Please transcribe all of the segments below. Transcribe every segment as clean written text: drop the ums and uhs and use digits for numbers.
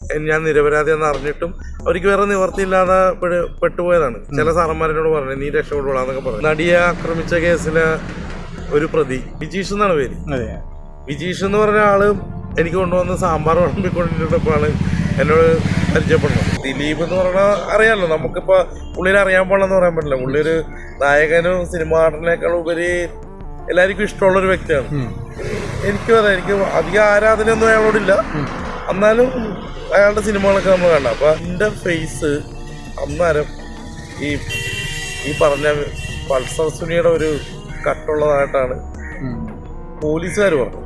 ഞാൻ നിരപരാധിയെന്ന് അറിഞ്ഞിട്ടും അവർക്ക് വേറെ നിവർത്തിയില്ലാതെ പെട്ടുപോയതാണ്. ചില സാറന്മാരോട് പറഞ്ഞു നീ രക്ഷപ്പെടുകയാന്നൊക്കെ പറഞ്ഞു. നടിയെ ആക്രമിച്ച കേസിലെ ഒരു പ്രതി വിജീഷ് എന്നാണ് പേര്. വിജീഷ് എന്ന് പറഞ്ഞ ആള് എനിക്ക് കൊണ്ടുവന്ന് സാമ്പാർ വിളമ്പിക്കൊണ്ടിരുന്നപ്പോഴാണ് എന്നോട് പരിചയപ്പെടുന്നത്. ദിലീപ് എന്ന് പറഞ്ഞാൽ അറിയാമല്ലോ, നമുക്കിപ്പോൾ പുള്ളിനെ അറിയാൻ പാടില്ലെന്ന് പറയാൻ പറ്റില്ല. പുള്ളി ഒരു നായകനും സിനിമാ നടനേക്കാൾ ഉപരി എല്ലാവർക്കും ഇഷ്ടമുള്ളൊരു വ്യക്തിയാണ്. എനിക്കും അതെ, എനിക്ക് അധികം ആരാധനയൊന്നും അയാളോടില്ല, എന്നാലും അയാളുടെ സിനിമകളൊക്കെ നമ്മൾ കാണാം. അപ്പം എൻ്റെ ഫേസ് അന്നേരം ഈ പറഞ്ഞ പൾസർ സുനിയുടെ ഒരു കട്ടുള്ളതായിട്ടാണ് പോലീസുകാർ പറഞ്ഞു.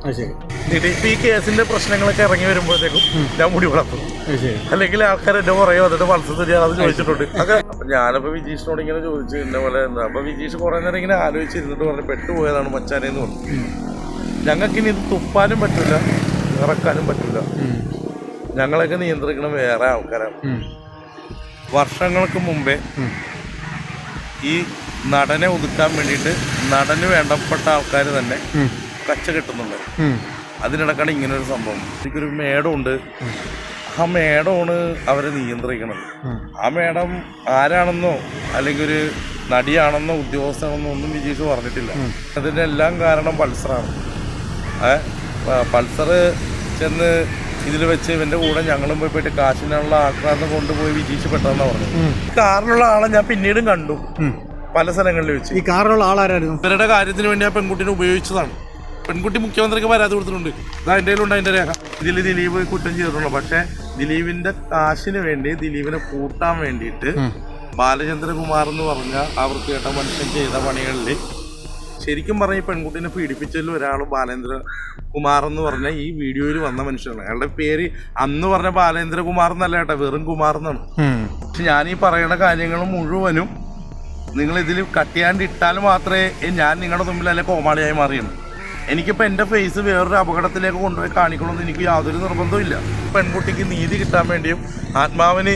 ഇപ്പൊ ഈ കേസിന്റെ പ്രശ്നങ്ങളൊക്കെ ഇറങ്ങി വരുമ്പോഴത്തേക്കും ഞാൻ മുടി വളർത്തും, അല്ലെങ്കിൽ ആൾക്കാർ എന്നെ പറയും എന്നിട്ട് പൾസർ സുനിയാണ് അത് ചോദിച്ചിട്ടുണ്ട്. അപ്പൊ ഞാനപ്പോ വിജീഷിനോട് ഇങ്ങനെ ചോദിച്ചു എന്നെ പോലെ. അപ്പൊ വിജീഷ് കുറെ നേരം ഇങ്ങനെ ആലോചിച്ചിരുന്നിട്ട് പറഞ്ഞു പെട്ടുപോയതാണ് മച്ചാനെന്ന് പറഞ്ഞു. ഞങ്ങൾക്കിനി ഇത് തുപ്പാനും പറ്റില്ല, ഇറക്കാനും പറ്റില്ല, ഞങ്ങളൊക്കെ നിയന്ത്രിക്കണം വേറെ ആൾക്കാരാണ്. വർഷങ്ങൾക്ക് മുമ്പേ ഈ നടനെ ഒതുക്കാൻ വേണ്ടിയിട്ട് നടന് വേണ്ടപ്പെട്ട ആൾക്കാർ തന്നെ കച്ച കെട്ടുന്നുണ്ട്. അതിനിടക്കാണ് ഇങ്ങനൊരു സംഭവം. എനിക്കൊരു മേഡമുണ്ട്, ആ മേഡമാണ് അവരെ നിയന്ത്രിക്കണത്. ആ മേഡം ആരാണെന്നോ അല്ലെങ്കിൽ ഒരു നടിയാണെന്നോ ഉദ്യോഗസ്ഥനെന്നോ ഒന്നും വിജീഷ് പറഞ്ഞിട്ടില്ല. അതിൻ്റെ എല്ലാം കാരണം പൾസറാണ്. പൾസർ ചെന്ന് ഇതിൽ വെച്ച് ഇവന്റെ കൂടെ ഞങ്ങളും പോയിട്ട് കാശിനുള്ള ആൾക്കാരെ കൊണ്ടുപോയി വിജീഷ് പെട്ടെന്നാണ് പറഞ്ഞത്. കാറിലുള്ള ആളെ ഞാൻ പിന്നീടും കണ്ടു പല സ്ഥലങ്ങളിൽ വെച്ച്. ഈ കാറിലുള്ള ആളാരായിരുന്നു? ഇവരുടെ കാര്യത്തിന് വേണ്ടി ആ പെൺകുട്ടിനെ ഉപയോഗിച്ചതാണ്. പെൺകുട്ടി മുഖ്യമന്ത്രിക്ക് പരാതി കൊടുത്തിട്ടുണ്ട്. അത് അതിൻ്റെ ഉണ്ട് അതിൻ്റെ രേഖ. ഇതിൽ ദിലീപ് കുറ്റം ചെയ്തിട്ടുള്ളൂ. പക്ഷെ ദിലീപിന്റെ കാശിന് വേണ്ടി ദിലീപിനെ കൂട്ടാൻ വേണ്ടിയിട്ട് ബാലചന്ദ്രകുമാർ എന്ന് പറഞ്ഞ ആ വൃത്തികെട്ട മനുഷ്യൻ ചെയ്ത പണികളിൽ ശരിക്കും പറഞ്ഞ ഈ പെൺകുട്ടിനെ പീഡിപ്പിച്ചതിൽ ഒരാൾ ബാലേന്ദ്രകുമാർ എന്ന് പറഞ്ഞ ഈ വീഡിയോയിൽ വന്ന മനുഷ്യനാണ്. അയാളുടെ പേര് അന്ന് പറഞ്ഞ ബാലേന്ദ്രകുമാർ എന്നല്ല കേട്ടോ, വെറും കുമാർ എന്നാണ്. പക്ഷെ ഞാൻ ഈ പറയുന്ന കാര്യങ്ങൾ മുഴുവനും നിങ്ങൾ ഇതിൽ കട്ട് ചെയ്യാണ്ട് ഇട്ടാൽ മാത്രമേ ഞാൻ നിങ്ങളുടെ മുമ്പിൽ അല്ലെ കോമാളിയായി മാറിയുള്ളൂ. എനിക്കിപ്പോൾ എൻ്റെ ഫേസ് വേറൊരു അപകടത്തിലേക്ക് കൊണ്ടുപോയി കാണിക്കണമെന്ന് എനിക്ക് യാതൊരു നിർബന്ധവും ഇല്ല. പെൺകുട്ടിക്ക് നീതി കിട്ടാൻ വേണ്ടിയും ആത്മാവിന്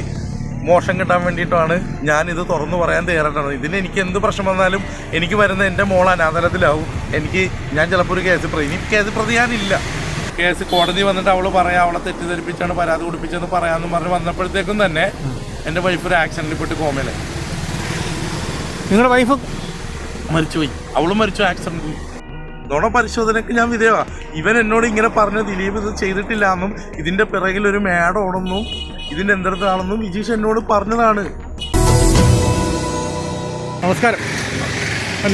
മോശം കിട്ടാൻ വേണ്ടിയിട്ടാണ് ഞാനിത് തുറന്നു പറയാൻ തയ്യാറായിട്ടാണ്. ഇതിന് എനിക്ക് എന്ത് പ്രശ്നം വന്നാലും എനിക്ക് വരുന്ന എൻ്റെ മോൾ അനാഥലത്തിലാവും. ഞാൻ ചിലപ്പോൾ ഒരു കേസ് പ്രതി ഞാനില്ല. കേസ് കോടതി വന്നിട്ട് അവൾ പറയാം അവളെ തെറ്റിദ്ധരിപ്പിച്ചാണ് പരാതി കൊടുപ്പിച്ചെന്ന് പറയാമെന്ന് പറഞ്ഞ് വന്നപ്പോഴത്തേക്കും തന്നെ എൻ്റെ വൈഫ് ഒരു ആക്സിഡൻറ്റിൽ പെട്ട് കോമയിലായി. നിങ്ങളുടെ വൈഫ് മരിച്ചുപോയി, അവളും മരിച്ചു ആക്സിഡൻറ്റിൽ. നുണ പരിശോധനയ്ക്ക് ഞാൻ വിധേയമാണ്. ഇവൻ എന്നോട് ഇങ്ങനെ പറഞ്ഞു ദിലീപ് ഇത് ചെയ്തിട്ടില്ല എന്നും ഇതിൻ്റെ പിറകിൽ ഒരു മേഡമാണെന്നും ഇതിൻ്റെ എന്തരത്താണെന്നും വിജീഷ് എന്നോട് പറഞ്ഞതാണ്. നമസ്കാരം.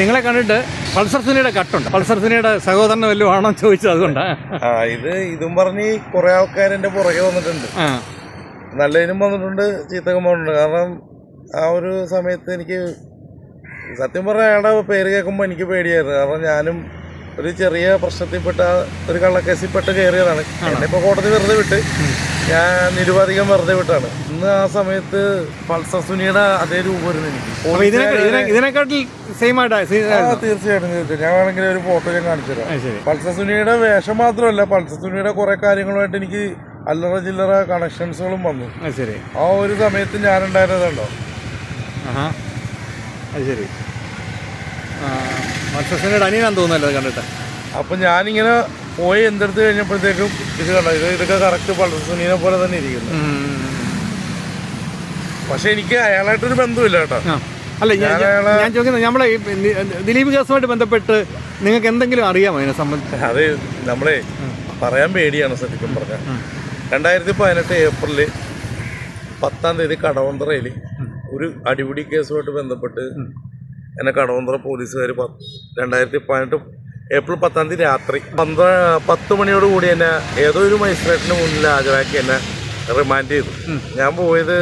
നിങ്ങളെ കണ്ടിട്ട് പൾസർ സുനിയുടെ കട്ടുണ്ട്. പൾസർ സുനിയുടെ സഹോദരനെ വല്ലതും ആണോ ചോദിച്ചത്? അതുകൊണ്ടാണ്. ഇതും പറഞ്ഞ് കുറെ ആൾക്കാർ എൻ്റെ പുറകെ വന്നിട്ടുണ്ട്. നല്ലതിനും വന്നിട്ടുണ്ട്, ചീത്തകം വന്നിട്ടുണ്ട്. കാരണം ആ ഒരു സമയത്ത് എനിക്ക് സത്യം പറഞ്ഞാൽ അയാളുടെ പേര് കേൾക്കുമ്പോൾ എനിക്ക് പേടിയായിരുന്നു. കാരണം ഞാനും ഒരു ചെറിയ പ്രശ്നത്തിൽപ്പെട്ട ഒരു കള്ളക്കേസിൽപ്പെട്ട് കയറിയതാണ്. എന്നെ ഇപ്പോൾ കോടതി വെറുതെ വിട്ട് ഞാൻ നിരുപാധികം വെറുതെ വിട്ടാണ്. ഇന്ന് ആ സമയത്ത് പൾസർ സുനിയുടെ അതേ രൂപമായിരുന്നു എനിക്ക്. ഇതിനെക്കാട്ടിൽ തീർച്ചയായിട്ടും ഞാൻ വേണമെങ്കിൽ ഒരു ഫോട്ടോ ഞാൻ കാണിച്ചു തരാം. പൾസർ സുനിയുടെ വേഷം മാത്രമല്ല, പൾസർ സുനിയുടെ കുറെ കാര്യങ്ങളുമായിട്ട് എനിക്ക് അല്ലറ ചില്ലറ കണക്ഷൻസുകളും വന്നു. ആ ഒരു സമയത്ത് ഞാനുണ്ടായിരുന്നതുണ്ടോ. അത് ശരി. പൾസർ അനിയനാന്ന് തോന്നുന്നല്ലോ കണ്ടിട്ട്. അപ്പം ഞാനിങ്ങനെ പോയി എന്തെടുത്ത് കഴിഞ്ഞപ്പോഴത്തേക്കും ഇത് കണ്ടോ, ഇതൊക്കെ കറക്റ്റ് പൾസർ സുനിയെ പോലെ തന്നെ ഇരിക്കുന്നു. പക്ഷെ എനിക്ക് അയാളായിട്ടൊരു ബന്ധമില്ല കേട്ടോ. അല്ല, ഞാൻ ചോദിക്കുന്നത് നമ്മളെ ദിലീപ് കേസുമായിട്ട് ബന്ധപ്പെട്ട് നിങ്ങൾക്ക് എന്തെങ്കിലും അറിയാമോ അതിനെ സംബന്ധിച്ച്? അത് നമ്മളെ പറയാൻ പേടിയാണ് സത്യം പറഞ്ഞാൽ. 2018 ഏപ്രിൽ 10-ാം തീയതി കടവന്ത്രയിൽ ഒരു അടിപിടി കേസുമായിട്ട് ബന്ധപ്പെട്ട് എന്നെ കടവന്ത്ര പോലീസുകാർ 2018 ഏപ്രിൽ 10-ാം തീയതി രാത്രി 10 മണിയോടുകൂടി എന്നെ ഏതോ ഒരു മജിസ്ട്രേറ്റിന് മുന്നിൽ ഹാജരാക്കി എന്നെ റിമാൻഡ് ചെയ്തു. ഞാൻ പോയത്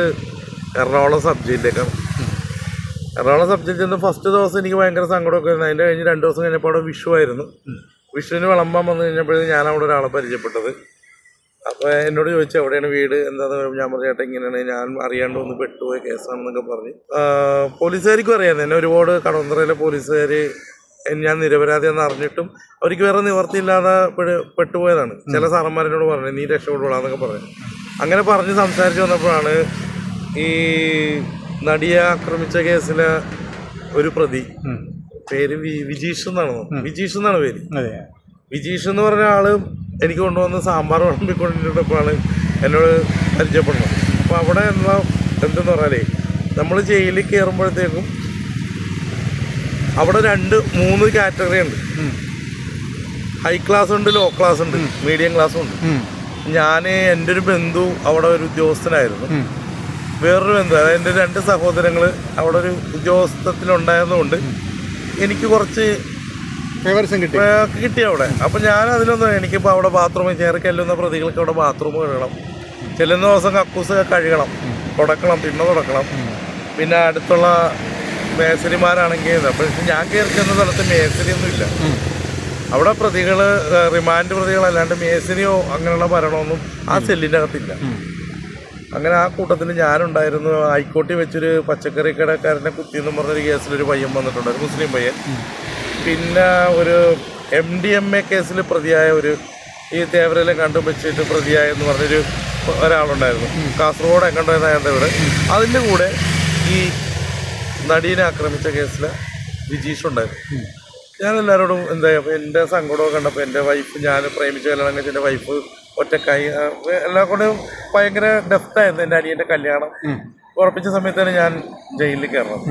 എറണാകുളം സബ് ജയിലിലേക്കാണ്. എറണാകുളം സബ് ജയിലിൽ ചെന്ന് ഫസ്റ്റ് ദിവസം എനിക്ക് ഭയങ്കര സങ്കടമൊക്കെ ആയിരുന്നു. അതിൻ്റെ കഴിഞ്ഞ് 2 ദിവസം കഴിഞ്ഞപ്പോൾ അവിടെ വിഷു ആയിരുന്നു. വിഷുവിന് വിളമ്പാൻ വന്നു കഴിഞ്ഞപ്പോഴത്തേക്കും ഞാൻ അവിടെ ഒരാളെ പരിചയപ്പെട്ടത്. അപ്പോൾ എന്നോട് ചോദിച്ചു എവിടെയാണ് വീട് എന്താണെന്ന് പറയുമ്പോൾ ഞാൻ പറഞ്ഞു ചേട്ടാ ഇങ്ങനെയാണ്, ഞാൻ അറിയാണ്ട് ഒന്ന് പെട്ടുപോയ കേസാണെന്നൊക്കെ പറഞ്ഞ്. പോലീസുകാർക്കും അറിയാം എന്നെ. ഒരുപാട് കടവന്ത്രയിലെ പോലീസുകാർ ഞാൻ നിരപരാധിയെന്ന് അറിഞ്ഞിട്ടും അവർക്ക് വേറെ നിവർത്തിയില്ലാതെ പെട്ടുപോയതാണ്. ചില സാറന്മാരോട് പറഞ്ഞു നീ രക്ഷപ്പെടുകയാന്നൊക്കെ പറഞ്ഞു. അങ്ങനെ പറഞ്ഞ് സംസാരിച്ച് വന്നപ്പോഴാണ് ഈ നടിയെ ആക്രമിച്ച കേസിലെ ഒരു പ്രതി പേര് വിജീഷ് എന്നാണ് പേര്. വിജീഷ് എന്ന് പറഞ്ഞ ആള് എനിക്ക് കൊണ്ടുവന്ന് സാമ്പാർ വിളമ്പിക്കൊണ്ടിരുന്നപ്പോഴാണ് എന്നോട് പരിചയപ്പെടണം. അപ്പോൾ അവിടെ എന്തെന്ന് പറഞ്ഞാലേ നമ്മൾ ജയിലിൽ കയറുമ്പോഴത്തേക്കും അവിടെ 2-3 കാറ്റഗറി ഉണ്ട്. ഹൈ ക്ലാസ് ഉണ്ട്, ലോ ക്ലാസ് ഉണ്ട്, മീഡിയം ക്ലാസ്സും ഉണ്ട്. എൻ്റെ ഒരു ബന്ധു അവിടെ ഒരു ഉദ്യോഗസ്ഥനായിരുന്നു. വേറൊരു ബന്ധു, അതായത് എൻ്റെ 2 സഹോദരങ്ങൾ അവിടെ ഒരു ഉദ്യോഗസ്ഥത്തിലുണ്ടായതുകൊണ്ട് എനിക്ക് കുറച്ച് കിട്ടി അവിടെ. അപ്പം ഞാൻ അതിലൊന്നും, എനിക്കിപ്പോൾ അവിടെ ബാത്റൂമിൽ കയറി ചെല്ലുന്ന പ്രതികൾക്ക് അവിടെ ബാത്റൂം കഴുകണം, ചെല്ലുന്ന ദിവസം കക്കൂസ് കഴുകണം, തുടക്കണം, തുടക്കണം. പിന്നെ അടുത്തുള്ള മേസരിമാരാണെങ്കിൽ, പക്ഷെ ഞാൻ കയറി ചെന്ന സ്ഥലത്ത് മേസരിയൊന്നും ഇല്ല. അവിടെ പ്രതികൾ, റിമാൻഡ് പ്രതികളല്ലാണ്ട് മേസരിയോ അങ്ങനെയുള്ള ഭരണമൊന്നും ആ സെല്ലിൻ്റെ അകത്തില്ല. അങ്ങനെ ആ കൂട്ടത്തിൽ ഞാനുണ്ടായിരുന്നു. ഹൈക്കോടതി വെച്ചൊരു പച്ചക്കറി കടക്കാരനെ കുത്തിയെന്ന് പറഞ്ഞൊരു കേസിലൊരു പയ്യൻ വന്നിട്ടുണ്ട്, ഒരു മുസ്ലിം പയ്യൻ. പിന്നെ ഒരു MDMA കേസിൽ പ്രതിയായ ഈ തേവരയിലെ കണ്ടു വെച്ചിട്ട് പ്രതിയായെന്ന് പറഞ്ഞൊരു ഒരാളുണ്ടായിരുന്നു. കാസർഗോഡ് എങ്ങോട്ടായിരുന്നു അയാളുടെ ഇവിടെ. അതിൻ്റെ കൂടെ ഈ നടീനെ ആക്രമിച്ച കേസിൽ വിജീഷ് ഉണ്ടായിരുന്നു. ഞാൻ എല്ലാവരോടും അപ്പോൾ എൻ്റെ സങ്കടമൊക്കെ കണ്ടപ്പോൾ എൻ്റെ വൈഫ്, ഞാൻ പ്രേമിച്ച കല്യാണം കഴിച്ച എൻ്റെ വൈഫ് ഒറ്റക്കായി, എല്ലാം കൊണ്ടും ഭയങ്കര ഡെഫ്റ്റായിരുന്നു. എൻ്റെ അനിയൻ്റെ കല്യാണം ഉറപ്പിച്ച സമയത്താണ് ഞാൻ ജയിലിൽ കയറുന്നത്.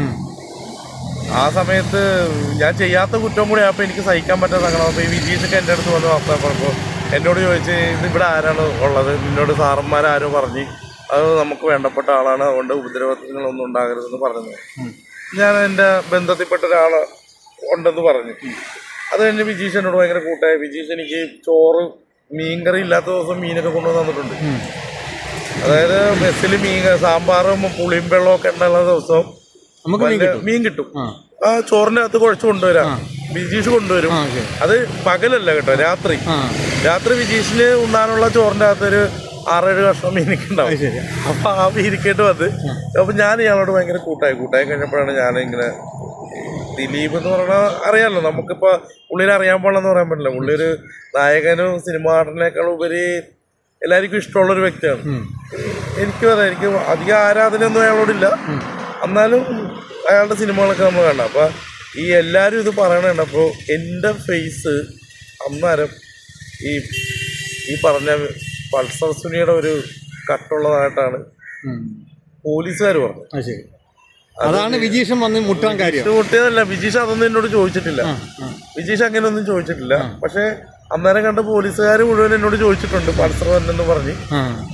ആ സമയത്ത് ഞാൻ ചെയ്യാത്ത കുറ്റം കൂടി ആയപ്പോൾ എനിക്ക് സഹിക്കാൻ പറ്റാത്ത സങ്കടം. അപ്പോൾ ഈ വിജീഷൊക്കെ എൻ്റെ അടുത്ത് വന്ന് പറഞ്ഞപ്പോൾ എന്നോട് ചോദിച്ച്, ഇതിവിടെ ആരാണ് ഉള്ളത്, നിന്നോട് സാറന്മാരാരോ പറഞ്ഞ് അത് നമുക്ക് വേണ്ടപ്പെട്ട ആളാണ്, അതുകൊണ്ട് ഉപദ്രവങ്ങളൊന്നും ഉണ്ടാകരുതെന്ന് പറഞ്ഞത്. ഞാൻ എൻ്റെ ബന്ധത്തിൽപ്പെട്ട ഒരാൾ ഉണ്ടെന്ന് പറഞ്ഞു. അത് കഴിഞ്ഞ് വിജീഷ് എന്നോട് ഭയങ്കര കൂട്ടായി. വിജീഷ് എനിക്ക് ചോറ്, മീൻകറി ഇല്ലാത്ത ദിവസം മീനൊക്കെ കൊണ്ടുവന്ന് തന്നിട്ടുണ്ട്. അതായത് മെസ്സിൽ സാമ്പാറും പുളിയും വെള്ളമൊക്കെ ഉണ്ടുള്ള ദിവസം മീൻ കിട്ടും. ആ ചോറിൻ്റെ അകത്ത് കുഴച്ച് കൊണ്ടുവരാം, വിജീഷ് കൊണ്ടുവരും. അത് പകലല്ല കേട്ടോ, രാത്രി വിജീഷിന് ഉണ്ണാനുള്ള ചോറിൻ്റെ അകത്തൊരു 6-7 കഷ്ണം മീനൊക്കെ ഉണ്ടാവും. അപ്പം ആ മീനിക്കേട്ട് വന്ന് അപ്പം ഞാൻ ഇയാളോട് ഭയങ്കര കൂട്ടായി കഴിഞ്ഞപ്പോഴാണ് ഞാനിങ്ങനെ, ദിലീപ് എന്ന് പറഞ്ഞാൽ അറിയാമല്ലോ, നമുക്കിപ്പോൾ പുള്ളിനെ അറിയാൻ പാടില്ലെന്ന് പറയാൻ പറ്റില്ല. പുള്ളി ഒരു നായകനും സിനിമ നടനേക്കാൾ ഉപരി എല്ലാവർക്കും ഇഷ്ടമുള്ളൊരു വ്യക്തിയാണ്. എനിക്കും അതെ, എനിക്ക് അധികം ആരാധനയൊന്നും അയാളോടില്ല, എന്നാലും അയാളുടെ സിനിമകളൊക്കെ നമ്മൾ കണ്ട. അപ്പോൾ ഈ എല്ലാവരും ഇത് പറയണുണ്ട്. അപ്പോൾ എൻ്റെ ഫേസ് അന്നേരം ഈ പറഞ്ഞ പൾസർ സുനിയുടെ ഒരു കട്ടുള്ളതായിട്ടാണ് പോലീസുകാർ പറഞ്ഞത്. അതാണ് വിജീഷൻ വന്ന് മുട്ടാൻ കാര്യം. മുട്ടിയതല്ല, വിജീഷ് അതൊന്നും എന്നോട് ചോദിച്ചിട്ടില്ല. വിജീഷ് അങ്ങനെയൊന്നും ചോദിച്ചിട്ടില്ല. പക്ഷെ അന്നേരം കണ്ട പോലീസുകാർ മുഴുവൻ എന്നോട് ചോദിച്ചിട്ടുണ്ട് പൾസർ വന്നെന്ന് പറഞ്ഞ്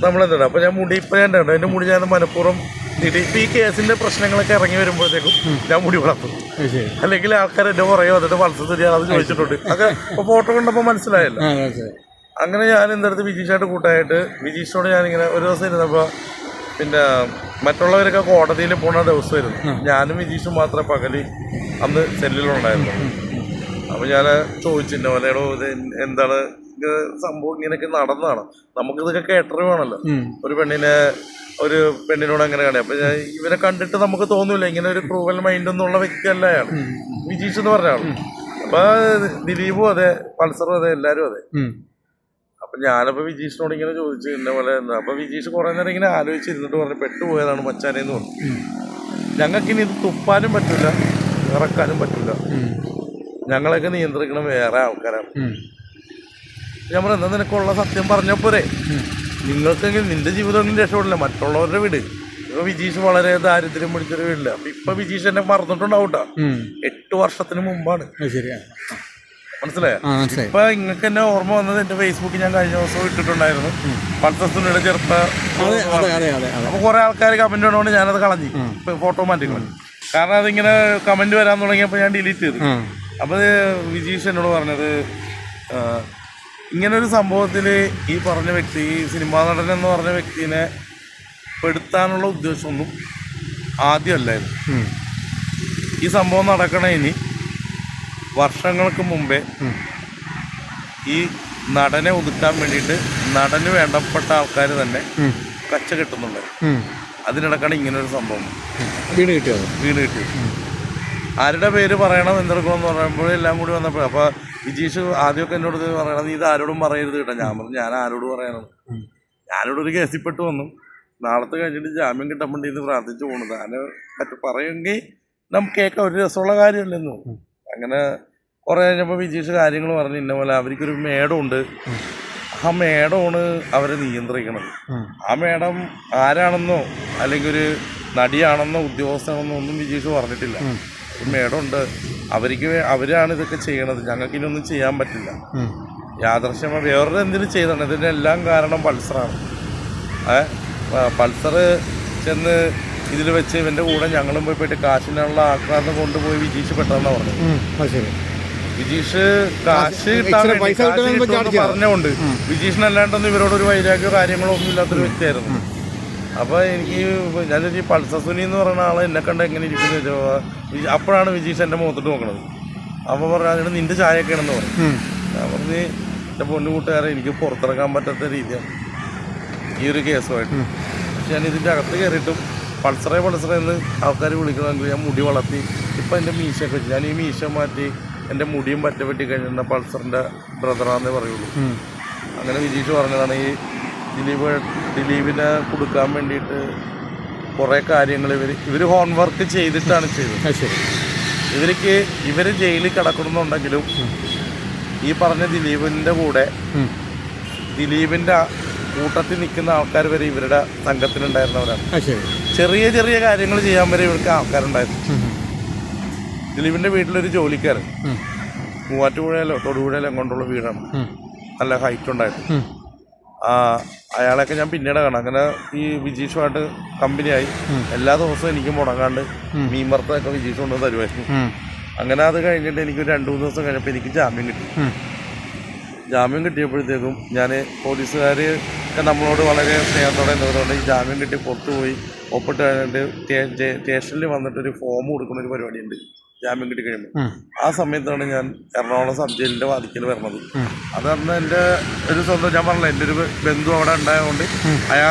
നമ്മളെന്താ. അപ്പോൾ ഞാൻ മുടി ഇപ്പം ഞാൻ എൻ്റെ മുടി ഞാൻ മനഃപൂർവ്വം ഇപ്പം ഈ കേസിൻ്റെ പ്രശ്നങ്ങളൊക്കെ ഇറങ്ങി വരുമ്പോഴത്തേക്കും ഞാൻ മുടി വളർത്തും. അല്ലെങ്കിൽ ആൾക്കാർ എൻ്റെ പുറകെ വന്നിട്ട് പൾസർ ശരിയാണ് അത് ചോദിച്ചിട്ടുണ്ട്. അതൊക്കെ ഇപ്പോൾ ഫോട്ടോ കണ്ടപ്പോൾ മനസ്സിലായല്ലോ. അങ്ങനെ ഞാൻ എൻ്റെ അടുത്ത് വിജീഷായിട്ട് കൂട്ടായിട്ട് വിജീഷിനോട് ഞാനിങ്ങനെ ഒരു ദിവസം ഇരുന്നപ്പോൾ, പിന്നെ മറ്റുള്ളവരൊക്കെ കോടതിയിൽ പോകുന്ന ദിവസമായിരുന്നു, ഞാനും വിജീഷും മാത്രമേ പകല് അന്ന് സെല്ലിലുണ്ടായിരുന്നു. അപ്പോൾ ഞാൻ ചോദിച്ചു, ഇന്ന പോലെയാണോ ഇത്, എന്താണ് ഇത് സംഭവം, ഇങ്ങനെയൊക്കെ നടന്നതാണ്, നമുക്കിതൊക്കെ കേട്ടറി വേണമല്ലോ, ഒരു പെണ്ണിനോട് അങ്ങനെ കാണുക. അപ്പം ഞാൻ ഇവരെ കണ്ടിട്ട് നമുക്ക് തോന്നൂല ഇങ്ങനെ ഒരു ക്രൂവൽ മൈൻഡ് ഒന്നുള്ള വ്യക്തിയല്ല അയാൾ, വിജീഷ് എന്ന് പറഞ്ഞ ആൾ. അപ്പം ദിലീപും അതെ, പൾസറും അതെ, എല്ലാവരും അതെ. അപ്പം ഞാനപ്പോൾ വിജീഷിനോട് ഇങ്ങനെ ചോദിച്ചു ഇന്ന പോലെ. അപ്പോൾ വിജീഷ് കുറേ നേരം ഇങ്ങനെ ആലോചിച്ചിരുന്നിട്ട് പറഞ്ഞു, പെട്ടുപോയതാണ് മച്ചാനെന്ന് പറഞ്ഞു. ഞങ്ങൾക്കിനി ഇത് തുപ്പാനും പറ്റില്ല, ഇറക്കാനും പറ്റില്ല, ഞങ്ങളൊക്കെ നിയന്ത്രിക്കണം വേറെ ആൾക്കാരാണ്. ഞാൻ പറഞ്ഞു, എന്താ നിനക്കുള്ള സത്യം പറഞ്ഞപ്പോരേ, നിങ്ങൾക്കെങ്കിൽ നിന്റെ ജീവിതം രക്ഷപ്പെടില്ല, മറ്റുള്ളവരുടെ വീട്. ഇപ്പോൾ വിജീഷ് വളരെ ദാരിദ്ര്യം പിടിച്ചൊരു വീടില്ല. അപ്പം ഇപ്പം വിജീഷ് എന്നെ മറന്നിട്ടുണ്ടാവൂട്ടാ, 8 വർഷത്തിന് മുമ്പാണ്. മനസ്സിലായോ? ഇപ്പൊ നിങ്ങൾക്ക് എന്നെ ഓർമ്മ വന്നത് എന്റെ ഫേസ്ബുക്കിൽ ഞാൻ കഴിഞ്ഞ ദിവസം ഇട്ടിട്ടുണ്ടായിരുന്നു, പൾസർ ചെറുപ്പ. അപ്പൊ കുറെ ആൾക്കാർ കമന്റ് ഇടുന്നതുകൊണ്ട് ഞാനത് കളഞ്ഞു, ഫോട്ടോ മാറ്റി കളഞ്ഞു. കാരണം അതിങ്ങനെ കമന്റ് വരാൻ തുടങ്ങിയപ്പോൾ ഞാൻ ഡിലീറ്റ് ചെയ്തു. അപ്പോൾ വിജീഷ് എന്നോട് പറഞ്ഞത്, ഇങ്ങനൊരു സംഭവത്തിൽ ഈ പറഞ്ഞ വ്യക്തി, ഈ സിനിമാ നടൻ എന്ന് പറഞ്ഞ വ്യക്തിനെ പെടുത്താനുള്ള ഉദ്ദേശമൊന്നും ആദ്യമല്ലായിരുന്നു. ഈ സംഭവം നടക്കണ ഇനി വർഷങ്ങൾക്ക് മുമ്പേ ഈ നടനെ ഒതുക്കാൻ വേണ്ടിയിട്ട് നടന് വേണ്ടപ്പെട്ട ആൾക്കാർ തന്നെ കച്ച കെട്ടുന്നുണ്ട്. അതിനിടക്കാണ് ഇങ്ങനൊരു സംഭവം വീണ് കിട്ടിയത്. ആരുടെ പേര് പറയണം എന്തെടുക്കണമെന്ന് പറയുമ്പോൾ എല്ലാം കൂടി വന്നപ്പോൾ, അപ്പോൾ വിജീഷ് ആദ്യമൊക്കെ എന്നോട് പറയണം, നീ ഇത് ആരോടും പറയരുത് കേട്ടോ. ഞാൻ പറഞ്ഞു, ഞാൻ ആരോട് പറയണം, ഞാനിവിടെ ഒരു കേസിൽപ്പെട്ട് വന്നു, നാളത്തെ കഴിഞ്ഞിട്ട് ജാമ്യം കിട്ടാൻ വേണ്ടി ഇത് പ്രാർത്ഥിച്ചു പോകണം, ഞാൻ പറയുമെങ്കിൽ നമുക്ക് കേൾക്കാൻ ഒരു രസമുള്ള കാര്യമല്ലെന്നു. അങ്ങനെ കുറേ കഴിഞ്ഞപ്പോൾ വിജീഷ് കാര്യങ്ങൾ പറഞ്ഞു, ഇന്ന പോലെ അവർക്കൊരു മേടമുണ്ട്, ആ മേഡമാണ് അവരെ നിയന്ത്രിക്കണത്. ആ മേഡം ആരാണെന്നോ അല്ലെങ്കിൽ ഒരു നടിയാണെന്നോ ഉദ്യോഗസ്ഥനാണെന്നോ ഒന്നും വിജീഷ് പറഞ്ഞിട്ടില്ല. ഒരു മേഡം ഉണ്ട്, അവരാണ് ഇതൊക്കെ ചെയ്യണത്, ഞങ്ങൾക്ക് ഇനിയൊന്നും ചെയ്യാൻ പറ്റില്ല. യാദൃശ്യമായി വേറൊരു എന്തിനും ചെയ്താണ്. ഇതിൻ്റെ എല്ലാം കാരണം പൾസറാണ്. പൾസർ ചെന്ന് ഇതിൽ വെച്ച് ഇവൻ്റെ കൂടെ ഞങ്ങളും പോയിട്ട് കാശിനുള്ള ആക്രാന്തം കൊണ്ടുപോയി വിജീഷ് പെട്ടെന്നാണ് പറഞ്ഞത്. വിജീഷ് കാശ് പറഞ്ഞുകൊണ്ട് വിജീഷിനല്ലാണ്ടൊന്നും ഇവരോടൊരു വൈരാഗ്യോ കാര്യങ്ങളോ ഒന്നും ഇല്ലാത്തൊരു വ്യക്തിയായിരുന്നു. അപ്പോൾ ഞാനൊരു ഈ പൾസർ സുനി എന്ന് പറയുന്ന ആളെ എന്നെ കണ്ട എങ്ങനെ ഇരിക്കുന്നു ചോദിച്ചാൽ അപ്പോഴാണ് വിജീഷ് എൻ്റെ മുഖത്തോട്ട് നോക്കണത്. അപ്പോൾ പറഞ്ഞു നിൻ്റെ ചായയൊക്കെയാണെന്ന് പറഞ്ഞു. ഞാൻ പറഞ്ഞ് എൻ്റെ പൊന്നു കൂട്ടുകാരെ എനിക്ക് പുറത്തിറക്കാൻ പറ്റാത്ത രീതിയാണ് ഈ ഒരു കേസുമായിട്ട്. പക്ഷെ ഞാൻ ഇതിൻ്റെ അകത്ത് കയറിയിട്ടും പൾസറെ എന്ന് ആൾക്കാർ വിളിക്കണമെങ്കിൽ ഞാൻ മുടി വളർത്തി ഇപ്പം എൻ്റെ മീശയൊക്കെ വെച്ച് ഞാൻ ഈ മീശ മാറ്റി എൻ്റെ മുടിയും പറ്റി കഴിഞ്ഞാൽ പൾസറിൻ്റെ ബ്രദറാന്നേ പറയുള്ളൂ. അങ്ങനെ വിജീഷ് പറഞ്ഞതാണ് ഈ ദിലീപിനെ കൊടുക്കാൻ വേണ്ടിയിട്ട് കുറേ കാര്യങ്ങൾ ഇവർ ഹോംവർക്ക് ചെയ്തിട്ടാണ് ചെയ്തത്. ഇവർ ജയിലിൽ കിടക്കണമെന്നുണ്ടെങ്കിലും ഈ പറഞ്ഞ ദിലീപിൻ്റെ കൂടെ ദിലീപിൻ്റെ കൂട്ടത്തിൽ നിൽക്കുന്ന ആൾക്കാർ വരെ ഇവരുടെ സംഘത്തിലുണ്ടായിരുന്നവരാണ്. ചെറിയ ചെറിയ കാര്യങ്ങൾ ചെയ്യാൻ വരെ ഇവർക്ക് ആൾക്കാരുണ്ടായിരുന്നു. ദിലീപിൻ്റെ വീട്ടിലൊരു ജോലിക്കാരൻ മൂവാറ്റുപുഴയിലോ തൊടുപുഴയിലോ എങ്ങോട്ടുള്ള വീടാണ്, നല്ല ഹൈറ്റ് ഉണ്ടായിട്ട്. അയാളെയൊക്കെ ഞാൻ പിന്നീട് കാണാം. അങ്ങനെ ഈ വിജീഷുമായിട്ട് കമ്പനിയായി എല്ലാ ദിവസവും എനിക്ക് മുടങ്ങാണ്ട് മീൻ വറുത്തൊക്കെ വിജീഷ് കൊണ്ട് തരുമായിരുന്നു. അങ്ങനെ അത് കഴിഞ്ഞിട്ട് എനിക്ക് 2-3 ദിവസം കഴിഞ്ഞപ്പോൾ എനിക്ക് ജാമ്യം കിട്ടി. ജാമ്യം കിട്ടിയപ്പോഴത്തേക്കും ഞാൻ പോലീസുകാരൊക്കെ നമ്മളോട് വളരെ സ്നേഹത്തോടെ എന്നതുകൊണ്ട് ഈ ജാമ്യം കിട്ടി പുറത്തു പോയി ഒപ്പിട്ട് കഴിഞ്ഞിട്ട് സ്റ്റേഷനിൽ വന്നിട്ടൊരു ഫോം കൊടുക്കുന്ന ഒരു പരിപാടിയുണ്ട് ജാമ്യം കിട്ടി കഴിയുമ്പോൾ. ആ സമയത്താണ് ഞാൻ എറണാകുളം സബ് ജയിലിൻ്റെ വാതിക്കൽ വരണത്. അതാണ് എൻ്റെ ഒരു സ്വന്തം, ഞാൻ പറഞ്ഞില്ല എൻ്റെ ഒരു ബന്ധു അവിടെ ഉണ്ടായതുകൊണ്ട്